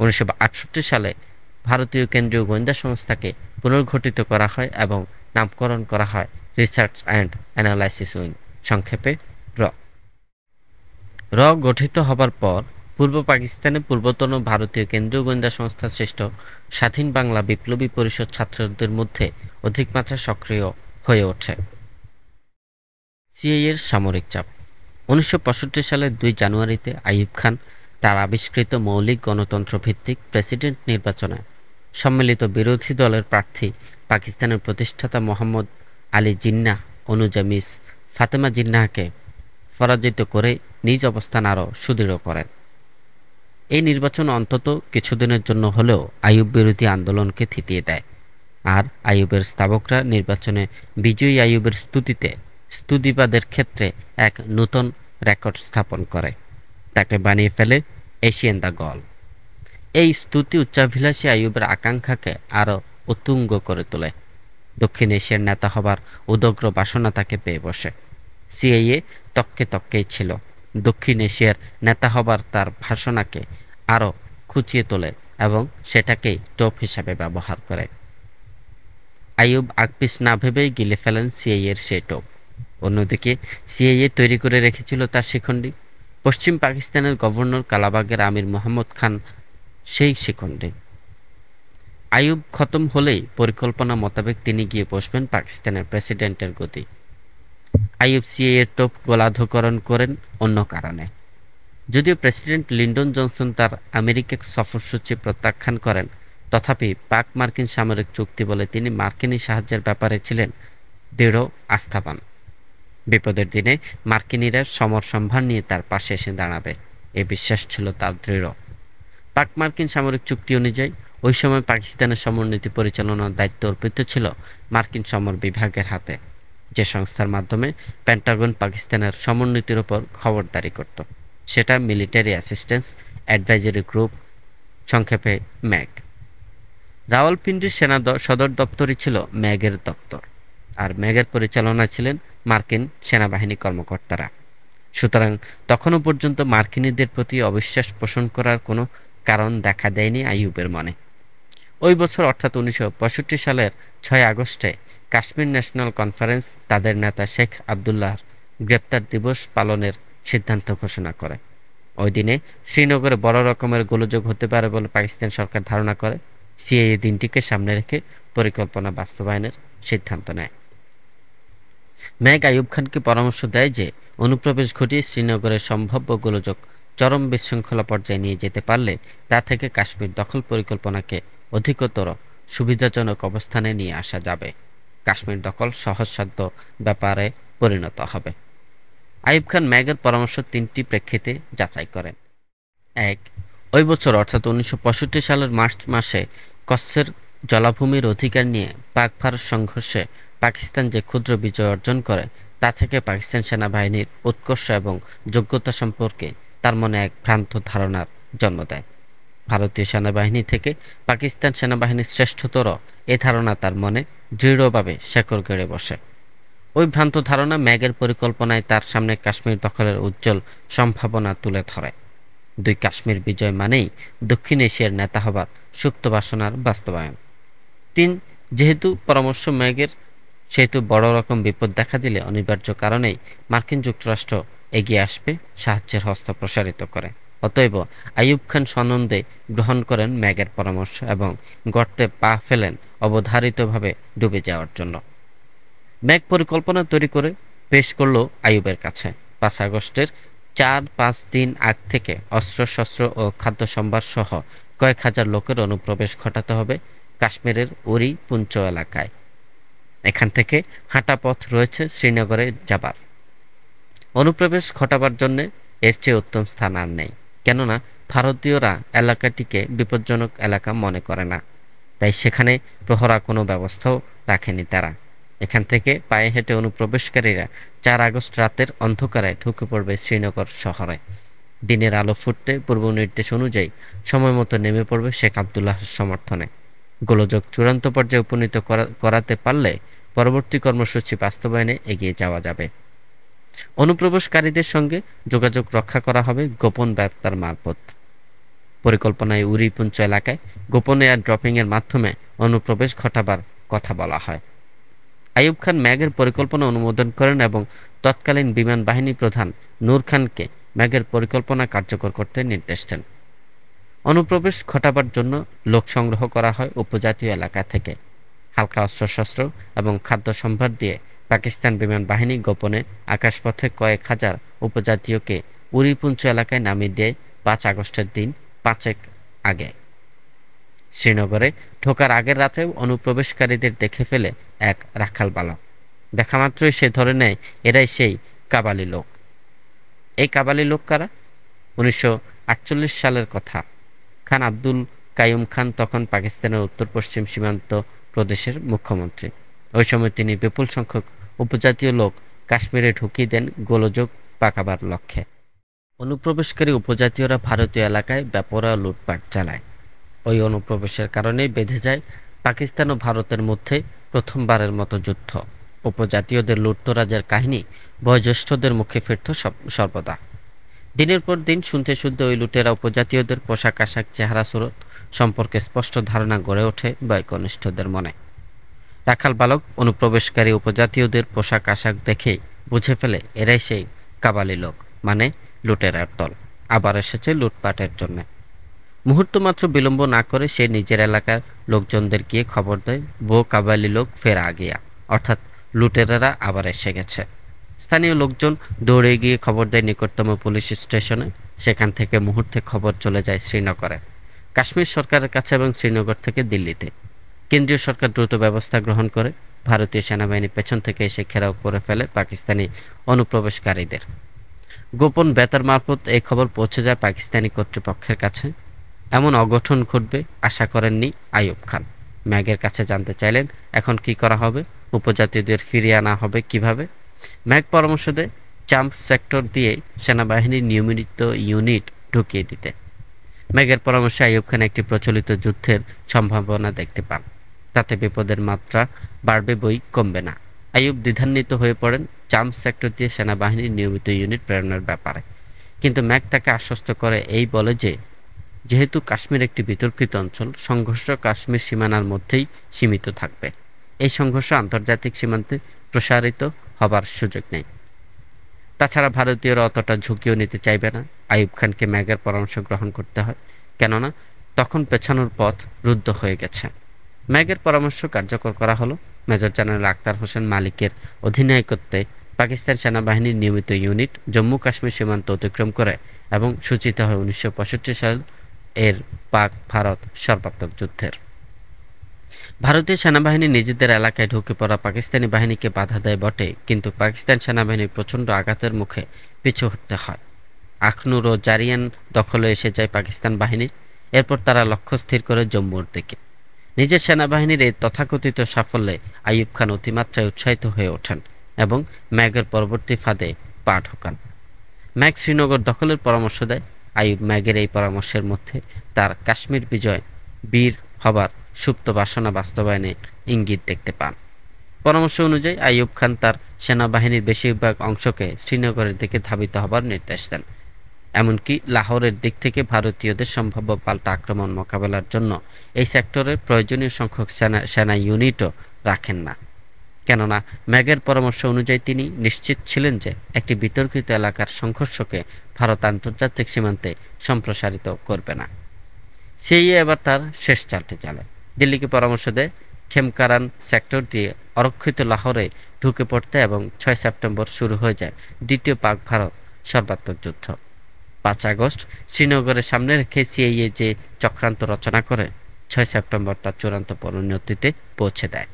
1968 সালে ভারতীয় কেন্দ্রীয় গোয়েন্দা সংস্থাকে পুনর্গঠিত করা হয় এবং নামকরণ করা হয় রিসার্চ অ্যান্ড অ্যানালাইসিস উইং, সংক্ষেপে র। গঠিত হবার পর পূর্ব পাকিস্তানে পূর্বতন ভারতীয় কেন্দ্রীয় গোয়েন্দা সংস্থা সৃষ্ট স্বাধীন বাংলা বিপ্লবী পরিষদ ছাত্রদের মধ্যে অধিক মাত্রা সক্রিয় হয়ে ওঠে। সিআইএর সামরিক চাপ। 1965 সালের 2 জানুয়ারিতে আইয়ুব খান তার আবিষ্কৃত মৌলিক গণতন্ত্র ভিত্তিক প্রেসিডেন্ট নির্বাচনে সম্মিলিত বিরোধী দলের প্রার্থী পাকিস্তানের প্রতিষ্ঠাতা মোহাম্মদ আলী জিন্নাহ অনুজা মিস ফাতেমা জিন্নাহকে পরাজিত করে নিজ অবস্থান আরও সুদৃঢ় করেন। এই নির্বাচন অন্তত কিছুদিনের জন্য হলেও আইয়ুব বিরোধী আন্দোলনকে থিতিয়ে দেয়, আর আইয়ুবের স্তাবকরা নির্বাচনে বিজয়ী আইয়ুবের স্তুতিবাদের ক্ষেত্রে এক নূতন রেকর্ড স্থাপন করে। তাকে বানিয়ে ফেলে এশিয়ান দ্য গল। এই স্তুতি উচ্চাভিলাষী আইয়ুবের আকাঙ্ক্ষাকে আরও উত্তুঙ্গ করে তোলে। দক্ষিণ এশিয়ার নেতা হবার উদগ্র বাসনা তাকে পেয়ে বসে। সিআইএ তককেই ছিল। দক্ষিণ এশিয়ার নেতা হবার তার ভাষণাকে আরও খুঁচিয়ে তোলে এবং সেটাকেই টোপ হিসাবে ব্যবহার করে। আইয়ুব আগপিস না ভেবেই গিলে ফেলেন সিআইএর সেই টোপ। অন্যদিকে সিআইএ তৈরি করে রেখেছিল তার শিখণ্ডী। পশ্চিম পাকিস্তানের গভর্নর কালাবাগের আমির মোহাম্মদ খান সেই শিখণ্ডী। আইয়ুব খতম হলেই পরিকল্পনা মোতাবেক তিনি গিয়ে বসবেন পাকিস্তানের প্রেসিডেন্টের গদি। আইয়ুব সিআইএর টোপ গোলাধকরণ করেন অন্য কারণে। যদিও প্রেসিডেন্ট লিন্ডন জনসন তার আমেরিকা সফরসূচি প্রত্যাখ্যান করেন, তথাপি পাক মার্কিন সামরিক চুক্তি বলে তিনি মার্কিনী সাহায্যের ব্যাপারে ছিলেন দৃঢ় আস্থাবান। বিপদের দিনে মার্কিনীরা সমর সম্ভার নিয়ে তার পাশে এসে দাঁড়াবে, এ বিশ্বাস ছিল তার দৃঢ়। পাক মার্কিন সামরিক চুক্তি অনুযায়ী ওই সময় পাকিস্তানের সমরনীতি পরিচালনার দায়িত্ব অর্পিত ছিল মার্কিন সমর বিভাগের হাতে, যে সংস্থার মাধ্যমে পেন্টাগন পাকিস্তানের সমরনীতির ওপর খবরদারি করত। সেটা মিলিটারি অ্যাসিস্ট্যান্স অ্যাডভাইজারি গ্রুপ, সংক্ষেপে ম্যাগ। রাওয়ালপিন্ডির সেনা সদর দপ্তরই ছিল ম্যাগের দপ্তর, আর ম্যাগের পরিচালনায় ছিলেন মার্কিন সেনাবাহিনী কর্মকর্তারা। সুতরাং তখনও পর্যন্ত মার্কিনীদের প্রতি অবিশ্বাস পোষণ করার কোনো কারণ দেখা দেয়নি আইয়ুবের মনে। ওই বছর অর্থাৎ 1965 সালের 6 আগস্টে কাশ্মীর ন্যাশনাল কনফারেন্স তাদের নেতা শেখ আবদুল্লাহর গ্রেপ্তার দিবস পালনের সিদ্ধান্ত ঘোষণা করে। ওই দিনে শ্রীনগরে বড় রকমের গোলযোগ হতে পারে বলে পাকিস্তান সরকার ধারণা করে। সিআইএ দিনটিকে সামনে রেখে পরিকল্পনা বাস্তবায়নের সিদ্ধান্ত নেয়। ম্যাগ আইয়ুব খানকে পরামর্শ দেয় যে অনুপ্রবেশ ঘটিয়ে শ্রীনগরের সম্ভাব্য গোলযোগ চরম বিশৃঙ্খলা পর্যায়ে নিয়ে যেতে পারলে তা থেকে কাশ্মীর দখল পরিকল্পনাকে অধিকতর সুবিধাজনক অবস্থানে নিয়ে আসা যাবে। কাশ্মীর দখল সহজসাধ্য ব্যাপারে পরিণত হবে। আইয়ুব খান ম্যাগের পরামর্শ 3টি প্রেক্ষিতে যাচাই করেন। 1. ওই বছর অর্থাৎ 1965 সালের মার্চ মাসে কচ্ছের জলাভূমির অধিকার নিয়ে পাক ভারত সংঘর্ষে পাকিস্তান যে ক্ষুদ্র বিজয় অর্জন করে তা থেকে পাকিস্তান সেনাবাহিনীর উৎকর্ষ এবং যোগ্যতা সম্পর্কে তার মনে এক ভ্রান্ত ধারণার জন্ম দেয়। ভারতীয় সেনাবাহিনী থেকে পাকিস্তান সেনাবাহিনীর শ্রেষ্ঠতর এ ধারণা তার মনে দৃঢ়ভাবে শেকড় গেড়ে বসে। ওই ভ্রান্ত ধারণা ম্যাগের পরিকল্পনায় তার সামনে কাশ্মীর দখলের উজ্জ্বল সম্ভাবনা তুলে ধরে। দুই কাশ্মীর বিজয় মানেই দক্ষিণ এশিয়ার নেতা হবার সুপ্ত বাসনার বাস্তবায়ন। যেহেতু পরামর্শ ম্যাগের, সেহেতু বড় রকম বিপদ দেখা দিলে অনিবার্য কারণেই মার্কিন যুক্তরাষ্ট্র এগিয়ে আসবে সাহায্যের হস্ত প্রসারিত করে। অতএব আইয়ুব খান সনন্দে গ্রহণ করেন ম্যাগের পরামর্শ এবং গর্তে পা ফেলেন অবধারিতভাবে ডুবে যাওয়ার জন্য। ম্যাগ পরিকল্পনা তৈরি করে পেশ করল আইয়ুবের কাছে। 5 আগস্টের 4-5 দিন আগ থেকে অস্ত্রশস্ত্র ও খাদ্য সম্ভার সহ কয়েক হাজার লোকের অনুপ্রবেশ ঘটাতে হবে কাশ্মীরের উরি পুঞ্চ এলাকায়। এখান থেকে হাঁটা পথ রয়েছে শ্রীনগরে যাবার। অনুপ্রবেশ ঘটাবার জন্য এর চেয়ে উত্তম স্থান আর নেই, কেননা ভারতীয়রা এলাকাটিকে বিপজ্জনক এলাকা মনে করে না। তাই সেখানে প্রহরা কোনো ব্যবস্থাও রাখেনি তারা। এখান থেকে পায়ে হেঁটে অনুপ্রবেশকারীরা 4 আগস্ট রাতের অন্ধকারে ঢুকে পড়বে শ্রীনগর শহরে। দিনের আলো ফুটতে পূর্ব নির্দেশ অনুযায়ী সময় মতো নেমে পড়বে শেখ আবদুল্লাহর সমর্থনে। গোলযোগ চূড়ান্ত পর্যায়ে উপনীত করাতে পারলে পরবর্তী কর্মসূচি বাস্তবায়নে এগিয়ে যাওয়া যাবে। অনুপ্রবেশকারীদের সঙ্গে যোগাযোগ রক্ষা করা হবে গোপন বার্তার মারফত। পরিকল্পনায় উরি পুঞ্চ এলাকায় গোপন এয়ার ড্রপিংয়ের মাধ্যমে অনুপ্রবেশ ঘটাবার কথা বলা হয়। আইয়ুব খান ম্যাগের পরিকল্পনা অনুমোদন করেন এবং তৎকালীন বিমান বাহিনী প্রধান নূর খানকে ম্যাগের পরিকল্পনা কার্যকর করতে নির্দেশ দেন। অনুপ্রবেশ ঘটাবার জন্য লোক সংগ্রহ করা হয় উপজাতীয় এলাকা থেকে। হালকা অস্ত্রশস্ত্র এবং খাদ্য সম্ভার দিয়ে পাকিস্তান বিমান বাহিনী গোপনে আকাশপথে কয়েক হাজার উপজাতীয়কে উরিপুঞ্চ এলাকায় নামিয়ে দেয় 5 আগস্টের দিন 5 আগে। শ্রীনগরে ঢোকার আগের রাতেও অনুপ্রবেশকারীদের দেখে ফেলে এক রাখাল বালক। দেখা মাত্রই সে ধরে নেয় এরাই সেই কাবালি লোক। এই কাবালি লোক কারা? 1948 সালের কথা। খান আব্দুল কাইয়ুম খান তখন পাকিস্তানের উত্তর পশ্চিম সীমান্ত প্রদেশের মুখ্যমন্ত্রী। ওই সময় তিনি বিপুল সংখ্যক উপজাতীয় লোক কাশ্মীরে ঢুকিয়ে দেন গোলযোগ পাকাবার লক্ষ্যে। অনুপ্রবেশকারী উপজাতীয়রা ভারতীয় এলাকায় বেপরোয়া লুটপাট চালায়। ওই অনুপ্রবেশের কারণেই বেঁধে যায় পাকিস্তান ও ভারতের মধ্যে প্রথমবারের মতো যুদ্ধ। উপজাতীয়দের লুটতরাজের কাহিনী বয়োজ্যেষ্ঠদের মুখে ফিরত সর্বদা। দিনের পর দিন শুনতে শুনতে ওই লুটেরা উপজাতীয়দের পোশাক আশাক, চেহারা সুরত সম্পর্কে স্পষ্ট ধারণা গড়ে ওঠে বয়কনিষ্ঠদের মনে। রাখাল বালক অনুপ্রবেশকারী উপজাতীয়দের পোশাক আশাক দেখে বুঝে ফেলে এরাই সেই কাবালি লোক, মানে লুটেরার দল, আবার এসেছে লুটপাটের জন্য। মুহূর্ত মাত্র বিলম্ব না করে সে নিজের এলাকার লোকজনদের গিয়ে খবর দেয়, বো কাবালি লোক ফের আগিয়া, অর্থাৎ লুটেরারা আবার এসে গেছে। স্থানীয় লোকজন দৌড়ে গিয়ে খবর দেয় নিকটতম পুলিশ স্টেশনে। সেখান থেকে মুহূর্তে খবর চলে যায় শ্রীনগরে, কাশ্মীর সরকারের কাছে এবং শ্রীনগর থেকে দিল্লিতে। কেন্দ্রীয় সরকার দ্রুত ব্যবস্থা গ্রহণ করে। ভারতীয় সেনাবাহিনী পেছন থেকে এসে ঘেরাও করে ফেলে পাকিস্তানি অনুপ্রবেশকারীদের। গোপন বেতার মারফত এই খবর পৌঁছে যায় পাকিস্তানি কর্তৃপক্ষের কাছে। এমন অঘটন ঘটবে আশা করেননি আইয়ুব খান। ম্যাগের কাছে জানতে চাইলেন এখন কি করা হবে, উপজাতীয়দের ফিরিয়ে আনা হবে কিভাবে। ম্যাগ পরামর্শ দেয় চাম্প সেক্টর দিয়ে সেনাবাহিনীর নিয়মিত ইউনিট ঢুকিয়ে দিতে। ম্যাগের পরামর্শে আইয়ুব খান একটি প্রচলিত যুদ্ধের সম্ভাবনা দেখতে পান। তাতে বিপদের মাত্রা বাড়বে বই কমবে না। আইয়ুব দ্বিধান্বিত হয়ে পড়েন চাম্প সেক্টর দিয়ে সেনাবাহিনীর নিয়মিত ইউনিট প্রেরণের ব্যাপারে। কিন্তু ম্যাগ তাকে আশ্বস্ত করে এই বলে যে যেহেতু কাশ্মীর একটি বিতর্কিত অঞ্চল, সংঘর্ষ কাশ্মীর সীমানার মধ্যেই সীমিত থাকবে। এই সংঘর্ষ আন্তর্জাতিক সীমান্তে প্রসারিত হবার সুযোগ নেই। তাছাড়া ভারতীয়রা অতটা ঝুঁকিও নিতে চাইবে না। আইয়ুব খানকে ম্যাগের পরামর্শ গ্রহণ করতে হয়, কেননা তখন পেছানোর পথ রুদ্ধ হয়ে গেছে। ম্যাগের পরামর্শ কার্যকর করা হলো। মেজর জেনারেল আখতার হোসেন মালিকের অধিনায়কত্বে পাকিস্তান সেনাবাহিনীর নিয়মিত ইউনিট জম্মু কাশ্মীর সীমান্ত অতিক্রম করে এবং সূচিত হয় 1965 সাল এর পাক ভারত সর্বাত্মক যুদ্ধের। ভারতীয় সেনাবাহিনী নিজেদের এলাকায় ঢুকে পড়া পাকিস্তানি বাহিনীকে বাধা দেয় বটে, কিন্তু পাকিস্তান সেনাবাহিনীর প্রচণ্ড আঘাতের মুখে পিছু হটতে হয়। আখনুর ও জারিয়ান দখলে এসে যায় পাকিস্তান বাহিনীর। এরপর তারা লক্ষ্য স্থির করে জম্মুর দিকে। নিজের সেনাবাহিনীর এই তথাকথিত সাফল্যে আইয়ুব খান অতিমাত্রায় উৎসাহিত হয়ে ওঠেন এবং ম্যাগের পরবর্তী ফাঁদে পা ঢোকান। ম্যাগ শ্রীনগর দখলের পরামর্শ দেয়। আইয়ুব ম্যাগের এই পরামর্শের মধ্যে তার কাশ্মীর বিজয় বীর হবার সুপ্ত বাসনা বাস্তবায়নের ইঙ্গিত দেখতে পান। পরামর্শ অনুযায়ী আইয়ুব খান তার সেনাবাহিনীর বেশিরভাগ অংশকে শ্রীনগরের দিকে ধাবিত হবার নির্দেশ দেন। এমনকি লাহোরের দিক থেকে ভারতীয়দের সম্ভাব্য পাল্টা আক্রমণ মোকাবেলার জন্য এই সেক্টরের প্রয়োজনীয় সংখ্যক সেনা ইউনিটও রাখেন না। কেননা ম্যাগের পরামর্শ অনুযায়ী তিনি নিশ্চিত ছিলেন যে একটি বিতর্কিত এলাকার সংঘর্ষকে ভারত আন্তর্জাতিক সীমান্তে সম্প্রসারিত করবে না। সিআইএ এবার তার শেষ চালটি চালায়। দিল্লিকে পরামর্শ দেয় খেমকারান সেক্টর দিয়ে অরক্ষিত লাহোরে ঢুকে পড়তে এবং 6 সেপ্টেম্বর শুরু হয়ে যায় দ্বিতীয় পাক ভারত সর্বাত্মক যুদ্ধ। 5 আগস্ট শ্রীনগরের সামনে রেখে সিআইএ যে চক্রান্ত রচনা করে 6 সেপ্টেম্বর তার চূড়ান্ত পরিণতিতে পৌঁছে দেয়।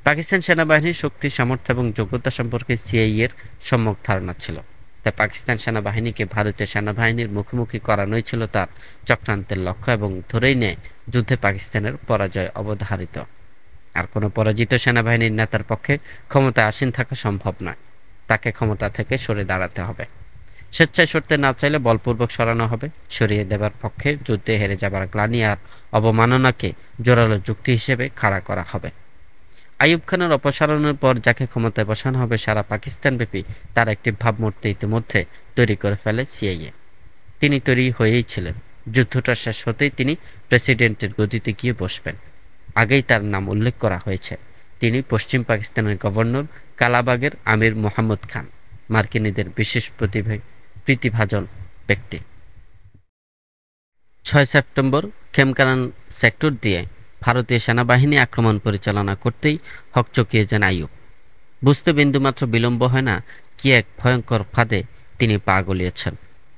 পাকিস্তান সেনাবাহিনীর শক্তি সামর্থ্য এবং যোগ্যতা সম্পর্কে সিআইএর সম্যক ধারণা ছিল, তাই পাকিস্তান সেনাবাহিনীকে ভারতীয় সেনাবাহিনীর মুখোমুখি করানোই ছিল তার চক্রান্তের লক্ষ্য এবং ধরেই নেয় যুদ্ধে পাকিস্তানের পরাজয় অবধারিত। আর কোনো পরাজিত সেনাবাহিনীর নেতার পক্ষে ক্ষমতায় আসীন থাকা সম্ভব নয়, তাকে ক্ষমতা থেকে সরে দাঁড়াতে হবে। স্বেচ্ছায় সরতে না চাইলে বলপূর্বক সরানো হবে। সরিয়ে দেবার পক্ষে যুদ্ধে হেরে যাবার গ্লানি আর অবমাননাকে জোরালো যুক্তি হিসেবে খাড়া করা হবে। আইয়ুব খানের অপসারণের পর যাকে ক্ষমতায় বসানো হবে সারা পাকিস্তানব্যাপী তার একটি ভাবমূর্তি ইতিমধ্যে তৈরি করে ফেলে সিআইএ। তিনি তৈরি হয়েই ছিলেন। যুদ্ধটা শেষ হতেই তিনি প্রেসিডেন্টের গদিতে গিয়ে বসবেন। আগেই তার নাম উল্লেখ করা হয়েছে। তিনি পশ্চিম পাকিস্তানের গভর্নর কালাবাগের আমির মোহাম্মদ খান, মার্কিনীদের বিশেষ প্রীতিভাজন ব্যক্তি। 6 সেপ্টেম্বর খেমকারান সেক্টর দিয়ে ভারতীয় সেনাবাহিনী আক্রমণ পরিচালনা করতেই হকচকিয়ে যান আইয়ুব। বুঝতে বিন্দুমাত্র বিলম্ব হয় না কি এক ভয়ঙ্কর ফাঁদে তিনি পা গলিয়েছেন।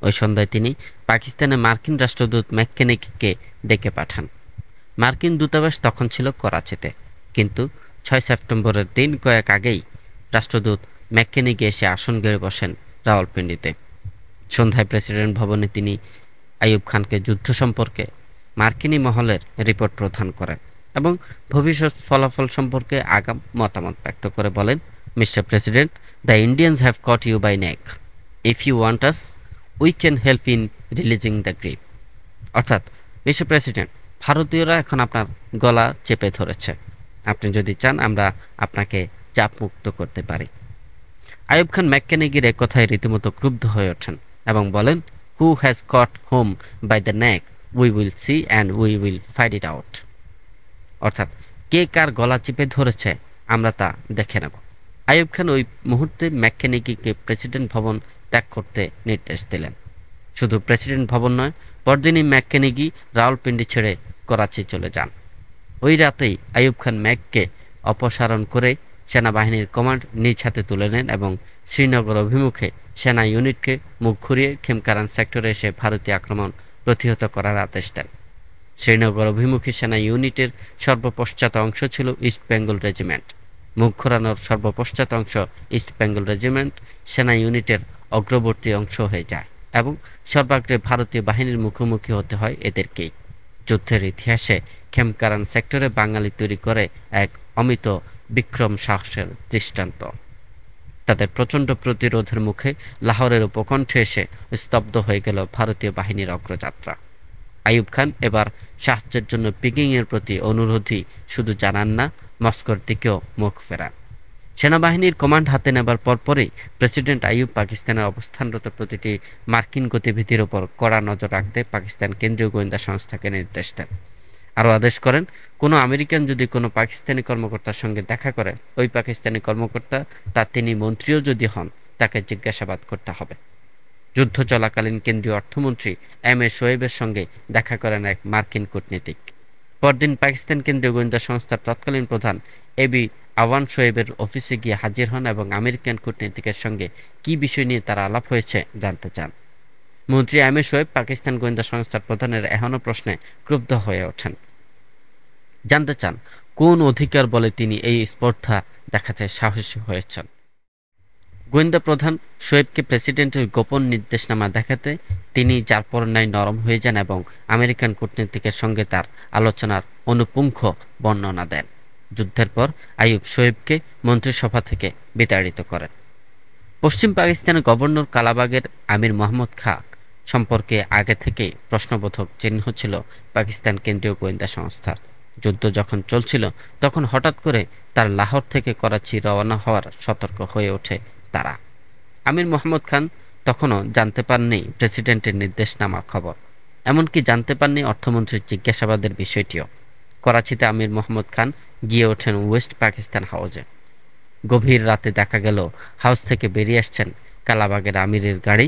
ওই সন্ধ্যায় তিনি পাকিস্তানে মার্কিন রাষ্ট্রদূত ম্যাককেনিকে ডেকে পাঠান। মার্কিন দূতাবাস তখন ছিল করাচিতে, কিন্তু 6 সেপ্টেম্বরের দিন কয়েক আগেই রাষ্ট্রদূত ম্যাককেনিকে এসে আসন গেড়ে বসেন রাওয়ালপিন্ডিতে। সন্ধ্যায় প্রেসিডেন্ট ভবনে তিনি আইয়ুব খানকে যুদ্ধ সম্পর্কে মার্কিনী মহলের রিপোর্ট প্রদান করেন এবং ভবিষ্যৎ ফলাফল সম্পর্কে আগাম মতামত ব্যক্ত করে বলেন, mister president, the Indians have caught you by neck. If you want us, we can help in releasing the grip. অর্থাৎ, মিস্টার প্রেসিডেন্ট, ভারতীয়রা এখন আপনার গলা চেপে ধরেছে। আপনি যদি চান আমরা আপনাকে চাপমুক্ত করতে পারি। আইয়ুব খান ম্যাককেনিগির এক কথায় রীতিমতো ক্রুব্ধ হয়ে ওঠেন এবং বলেন, who has caught whom by the neck, we will see and we will fight it out. অর্থাৎ, কে কার গলা চেপে ধরেছে আমরা তা দেখে নেব। আইয়ুব খান ওই মুহূর্তে ম্যাককেনিগিকে প্রেসিডেন্ট ভবন ত্যাগ করতে নির্দেশ দিলেন। শুধু প্রেসিডেন্ট ভবন নয়, পরদিনই ম্যাককেনিগি রাওয়ালপিন্ডি ছেড়ে করাচি চলে যান। ওই রাতেই আইয়ুব খান ম্যাককে অপসারণ করে সেনাবাহিনীর কমান্ড নিজ হাতে তুলে নেন এবং শ্রীনগর অভিমুখে সেনা ইউনিটকে মুখ ঘুরিয়ে খেমকারান সেক্টরে এসে ভারতীয় আক্রমণ প্রতিহত করার আদেশ দেন। শ্রীনগর অভিমুখী সেনা ইউনিটের সর্বপশ্চাৎ অংশ ছিল ইস্ট বেঙ্গল রেজিমেন্ট। মুখ ঘোরানোর সর্বপশ্চাৎ অংশ ইস্ট বেঙ্গল রেজিমেন্ট সেনা ইউনিটের অগ্রবর্তী অংশ হয়ে যায় এবং সর্বাগ্রে ভারতীয় বাহিনীর মুখোমুখি হতে হয় এদেরকেই। যুদ্ধের ইতিহাসে খেমকারান সেক্টরে বাঙালি তৈরি করে এক অমিত বিক্রম সাহসের দৃষ্টান্ত। তাদের প্রচণ্ড প্রতিরোধের মুখে লাহোরের উপকণ্ঠে এসে স্তব্ধ হয়ে গেল ভারতীয় বাহিনীর অগ্রযাত্রা। আইয়ুব খান এবার সাহায্যের জন্য পিকিংয়ের প্রতি অনুরোধই শুধু জানান না, মস্কোর দিকেও মুখ ফেরান। সেনাবাহিনীর কমান্ড হাতে নেবার পরপরই প্রেসিডেন্ট আইয়ুব পাকিস্তানের অবস্থানরত প্রতিটি মার্কিন গতিবিধির ওপর কড়া নজর রাখতে পাকিস্তান কেন্দ্রীয় গোয়েন্দা সংস্থাকে নির্দেশ দেন। আরও আদেশ করেন, কোনো আমেরিকান যদি কোনো পাকিস্তানি কর্মকর্তার সঙ্গে দেখা করে, ওই পাকিস্তানি কর্মকর্তা তা তিনি মন্ত্রীও যদি হন তাকে জিজ্ঞাসাবাদ করতে হবে। যুদ্ধ চলাকালীন কেন্দ্রীয় অর্থমন্ত্রী এম এ শোয়েবের সঙ্গে দেখা করেন এক মার্কিন কূটনীতিক। পরদিন পাকিস্তান কেন্দ্রীয় গোয়েন্দা সংস্থার তৎকালীন প্রধান এবি আওয়ান শোয়েবের অফিসে গিয়ে হাজির হন এবং আমেরিকান কূটনীতিকের সঙ্গে কী বিষয় নিয়ে তার আলাপ হয়েছে জানতে চান। মন্ত্রী এম এ শোয়েব পাকিস্তান গোয়েন্দা সংস্থার প্রধানের এহেন প্রশ্নে ক্রুব্ধ হয়ে ওঠেন। জানতে চান কোন অধিকার বলে তিনি এই স্পর্ধা দেখাতে সাহসী হয়েছেন। গোয়েন্দা প্রধান শোয়েবকে প্রেসিডেন্টের গোপন নির্দেশনামা দেখাতে তিনি যার পর ন্যায় নরম হয়ে যান এবং আমেরিকান কূটনীতিকের সঙ্গে তার আলোচনার অনুপুঙ্খ বর্ণনা দেন। যুদ্ধের পর আইয়ুব শোয়েবকে মন্ত্রিসভা থেকে বিতাড়িত করেন। পশ্চিম পাকিস্তানের গভর্নর কালাবাগের আমির মোহাম্মদ খাঁ সম্পর্কে আগে থেকে প্রশ্নবোধক চিহ্ন ছিল পাকিস্তান কেন্দ্রীয় গোয়েন্দা সংস্থার। যুদ্ধ যখন চলছিল তখন হঠাৎ করে তার লাহোর থেকে করাচি রওনা হওয়ার সতর্ক হয়ে ওঠে তারা। আমির মোহাম্মদ খান তখনও জানতে পাননি প্রেসিডেন্টের নির্দেশনামার খবর, এমনকি জানতে পাননি অর্থমন্ত্রীর জিজ্ঞাসাবাদের বিষয়টিও। করাচিতে আমির মোহাম্মদ খান গিয়ে ওঠেন ওয়েস্ট পাকিস্তান হাউসে। গভীর রাতে দেখা গেল হাউস থেকে বেরিয়ে আসছেন কালাবাগের আমিরের গাড়ি,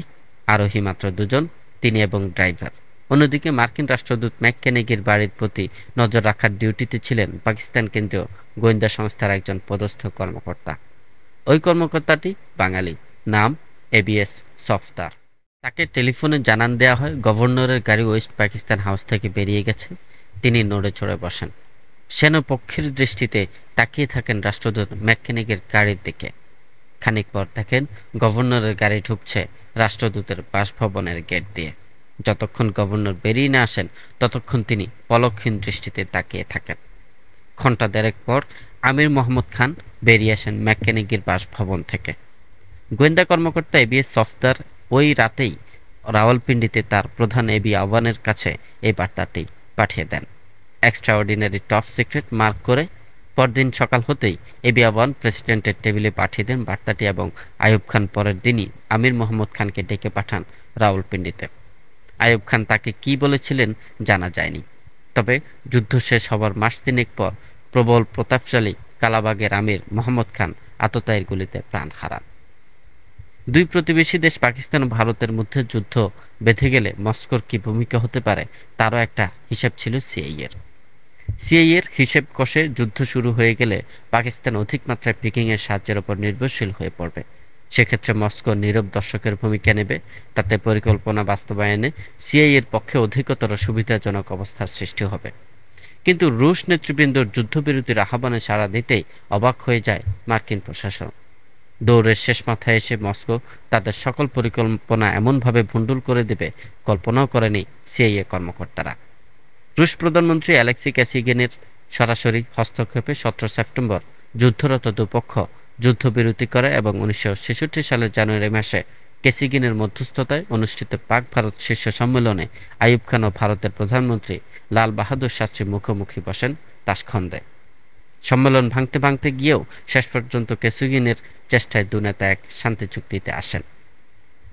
আরোহী মাত্র দুজন, তিনি এবং ড্রাইভার। অন্যদিকে মার্কিন রাষ্ট্রদূত ম্যাককেনেগির বাড়ির প্রতি নজর রাখার ডিউটিতে ছিলেন পাকিস্তান কেন্দ্রীয় গোয়েন্দা সংস্থার একজন পদস্থ কর্মকর্তা। ওই কর্মকর্তাটি বাঙালি, নাম এবিএস সফদার। তাকে টেলিফোনে জানান দেওয়া হয় গভর্নরের গাড়ি ওয়েস্ট পাকিস্তান হাউস থেকে বেরিয়ে গেছে। তিনি নড়ে চড়ে বসেন। সেনাপক্ষের দৃষ্টিতে তাকিয়ে থাকেন রাষ্ট্রদূত ম্যাককেনেগের গাড়ির দিকে। খানিক পর দেখেন গভর্নরের গাড়ি ঢুকছে রাষ্ট্রদূতের বাসভবনের গেট দিয়ে। যতক্ষণ গভর্নর বেরিয়ে না আসেন ততক্ষণ তিনি পলকহীন দৃষ্টিতে তাকিয়ে থাকেন। ঘণ্টা দেড়েক পর আমির মোহাম্মদ খান বেরিয়ে আসেন ম্যাককেনেগির বাসভবন থেকে। গোয়েন্দা কর্মকর্তা এবিএস সফদার ওই রাতেই রাওয়ালপিন্ডিতে তার প্রধান এবি আওয়ানের কাছে এই বার্তাটি পাঠিয়ে দেন, extraordinary top secret mark করে। পরদিন সকাল হতেই এবি আওয়ান প্রেসিডেন্টের টেবিলে পাঠিয়ে দেন বার্তাটি এবং আইয়ুব খান পরের দিনই আমির মোহাম্মদ খানকে ডেকে পাঠান রাওয়ালপিন্ডিতে। আইয়ুব খান তাকে কি বলেছিলেন জানা যায়নি, তবে যুদ্ধ শেষ হবার মাস তিনেক পর প্রবল প্রতাপশালী কালাবাগের আমির মোহাম্মদ খান আততায়ীর গুলিতে প্রাণ হারান। দুই প্রতিবেশী দেশ পাকিস্তান ও ভারতের মধ্যে যুদ্ধ বেঁধে গেলে মস্কোর কি ভূমিকা হতে পারে তারও একটা হিসাব ছিল সিআইএর হিসেব কষে যুদ্ধ শুরু হয়ে গেলে পাকিস্তান অধিক মাত্রায় পিকিংয়ের সাহায্যের উপর নির্ভরশীল হয়ে পড়বে। সেক্ষেত্রে মস্কো নীরব দর্শকের ভূমিকা নেবে। তাতে পরিকল্পনা বাস্তবায়নে সিআইএর পক্ষে অধিকতর সুবিধাজনক অবস্থার সৃষ্টি হবে। কিন্তু রুশ নেতৃবৃন্দর যুদ্ধবিরতির আহ্বানে সাড়া দিতেই অবাক হয়ে যায় মার্কিন প্রশাসন। দৌড়ের শেষ মাথায় এসে মস্কো তাদের সকল পরিকল্পনা এমনভাবে ভণ্ডুল করে দেবে কল্পনাও করেনি সিআইএ কর্মকর্তারা। রুশ প্রধানমন্ত্রী অ্যালেক্সি ক্যাসিগিনের সরাসরি হস্তক্ষেপে 17 সেপ্টেম্বর যুদ্ধরত দুপক্ষ যুদ্ধবিরতি করে এবং 1966 সালের জানুয়ারি মাসে কেসিগিনের মধ্যস্থতায় অনুষ্ঠিত পাক ভারত শীর্ষ সম্মেলনে আইয়ুব খান ও ভারতের প্রধানমন্ত্রী লাল বাহাদুর শাস্ত্রী মুখোমুখি বসেন তাশখন্দে। সম্মেলন ভাঙতে ভাঙতে গিয়েও শেষ পর্যন্ত কেসিগিনের চেষ্টায় দু নেতা এক শান্তি চুক্তিতে আসেন।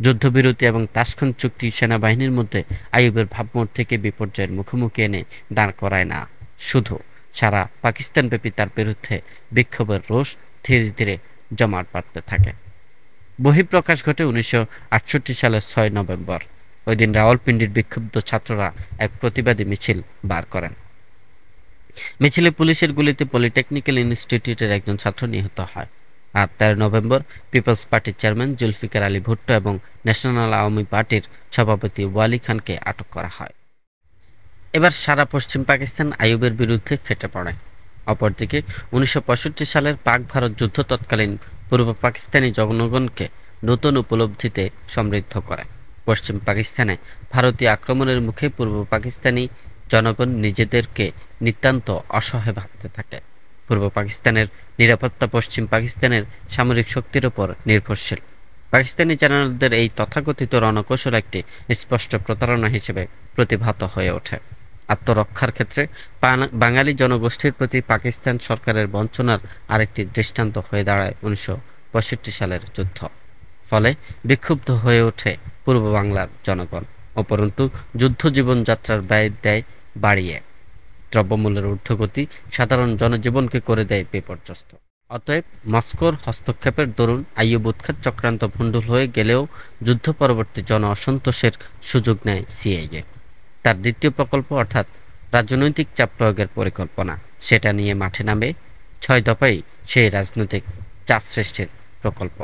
যুদ্ধবিরতি এবং তাশখন্দ চুক্তি সেনাবাহিনীর মধ্যে আইয়ুবের ভাবমূর্তি থেকে বিপর্যয়ের মুখোমুখি এনে দাঁড় করায় না, শুধু সারা পাকিস্তানব্যাপী তার বিরুদ্ধে বিক্ষোভের রোষ ধীরে ধীরে জমাট বাঁধতে থাকে। বহিঃপ্রকাশ ঘটে 1968 সালের 6 নভেম্বর। ওই দিন রাওয়ালপিন্ডির বিক্ষুব্ধ ছাত্ররা এক প্রতিবাদী মিছিল বার করেন। মিছিলে পুলিশের গুলিতে পলিটেকনিক্যাল ইনস্টিটিউটের একজন ছাত্র নিহত হয়। আর 13 নভেম্বর পিপলস পার্টির চেয়ারম্যান জুলফিকার আলী ভুট্টো এবং ন্যাশনাল আওয়ামী পার্টির সভাপতি ওয়ালি খানকে আটক করা হয়। এবার সারা পশ্চিম পাকিস্তান আইয়ুবের বিরুদ্ধে ফেটে পড়ে। অপরদিকে 1965 সালের পাক ভারত যুদ্ধ তৎকালীন পূর্ব পাকিস্তানি জনগণকে নতুন উপলব্ধিতে সমৃদ্ধ করে। পশ্চিম পাকিস্তানে ভারতীয় আক্রমণের মুখে পূর্ব পাকিস্তানি জনগণ নিজেদেরকে নিতান্ত অসহায় ভাবতে থাকে। পূর্ব পাকিস্তানের নিরাপত্তা পশ্চিম পাকিস্তানের সামরিক শক্তির উপর নির্ভরশীল। পাকিস্তানি জেনারেলদের এই তথাকথিত রণকৌশল একটি স্পষ্ট প্রতারণা হিসেবে প্রতিভাত হয়ে ওঠে। আত্মরক্ষার ক্ষেত্রে বাঙালি জনগোষ্ঠীর প্রতি পাকিস্তান সরকারের বঞ্চনার আরেকটি দৃষ্টান্ত হয়ে দাঁড়ায় 1965 সালের যুদ্ধ। ফলে বিক্ষুব্ধ হয়ে ওঠে পূর্ব বাংলার জনগণ। উপরন্তু যুদ্ধ জীবনযাত্রার ব্যয় দেয় বাড়িয়ে, দ্রব্যমূল্যের ঊর্ধ্বগতি সাধারণ জনজীবনকে করে দেয় বিপর্যস্ত। অতএব মস্কোর হস্তক্ষেপের দরুন আইয়ুব উৎখাত চক্রান্ত ভণ্ডুল হয়ে গেলেও যুদ্ধ পরবর্তী জন অসন্তোষের সুযোগ নেয় সিআইএ। তার দ্বিতীয় প্রকল্প অর্থাৎ রাজনৈতিক চাপ প্রয়োগের পরিকল্পনা, সেটা নিয়ে মাঠে নামে 6 দফায় সেই রাজনৈতিক চাপ সৃষ্টির প্রকল্প।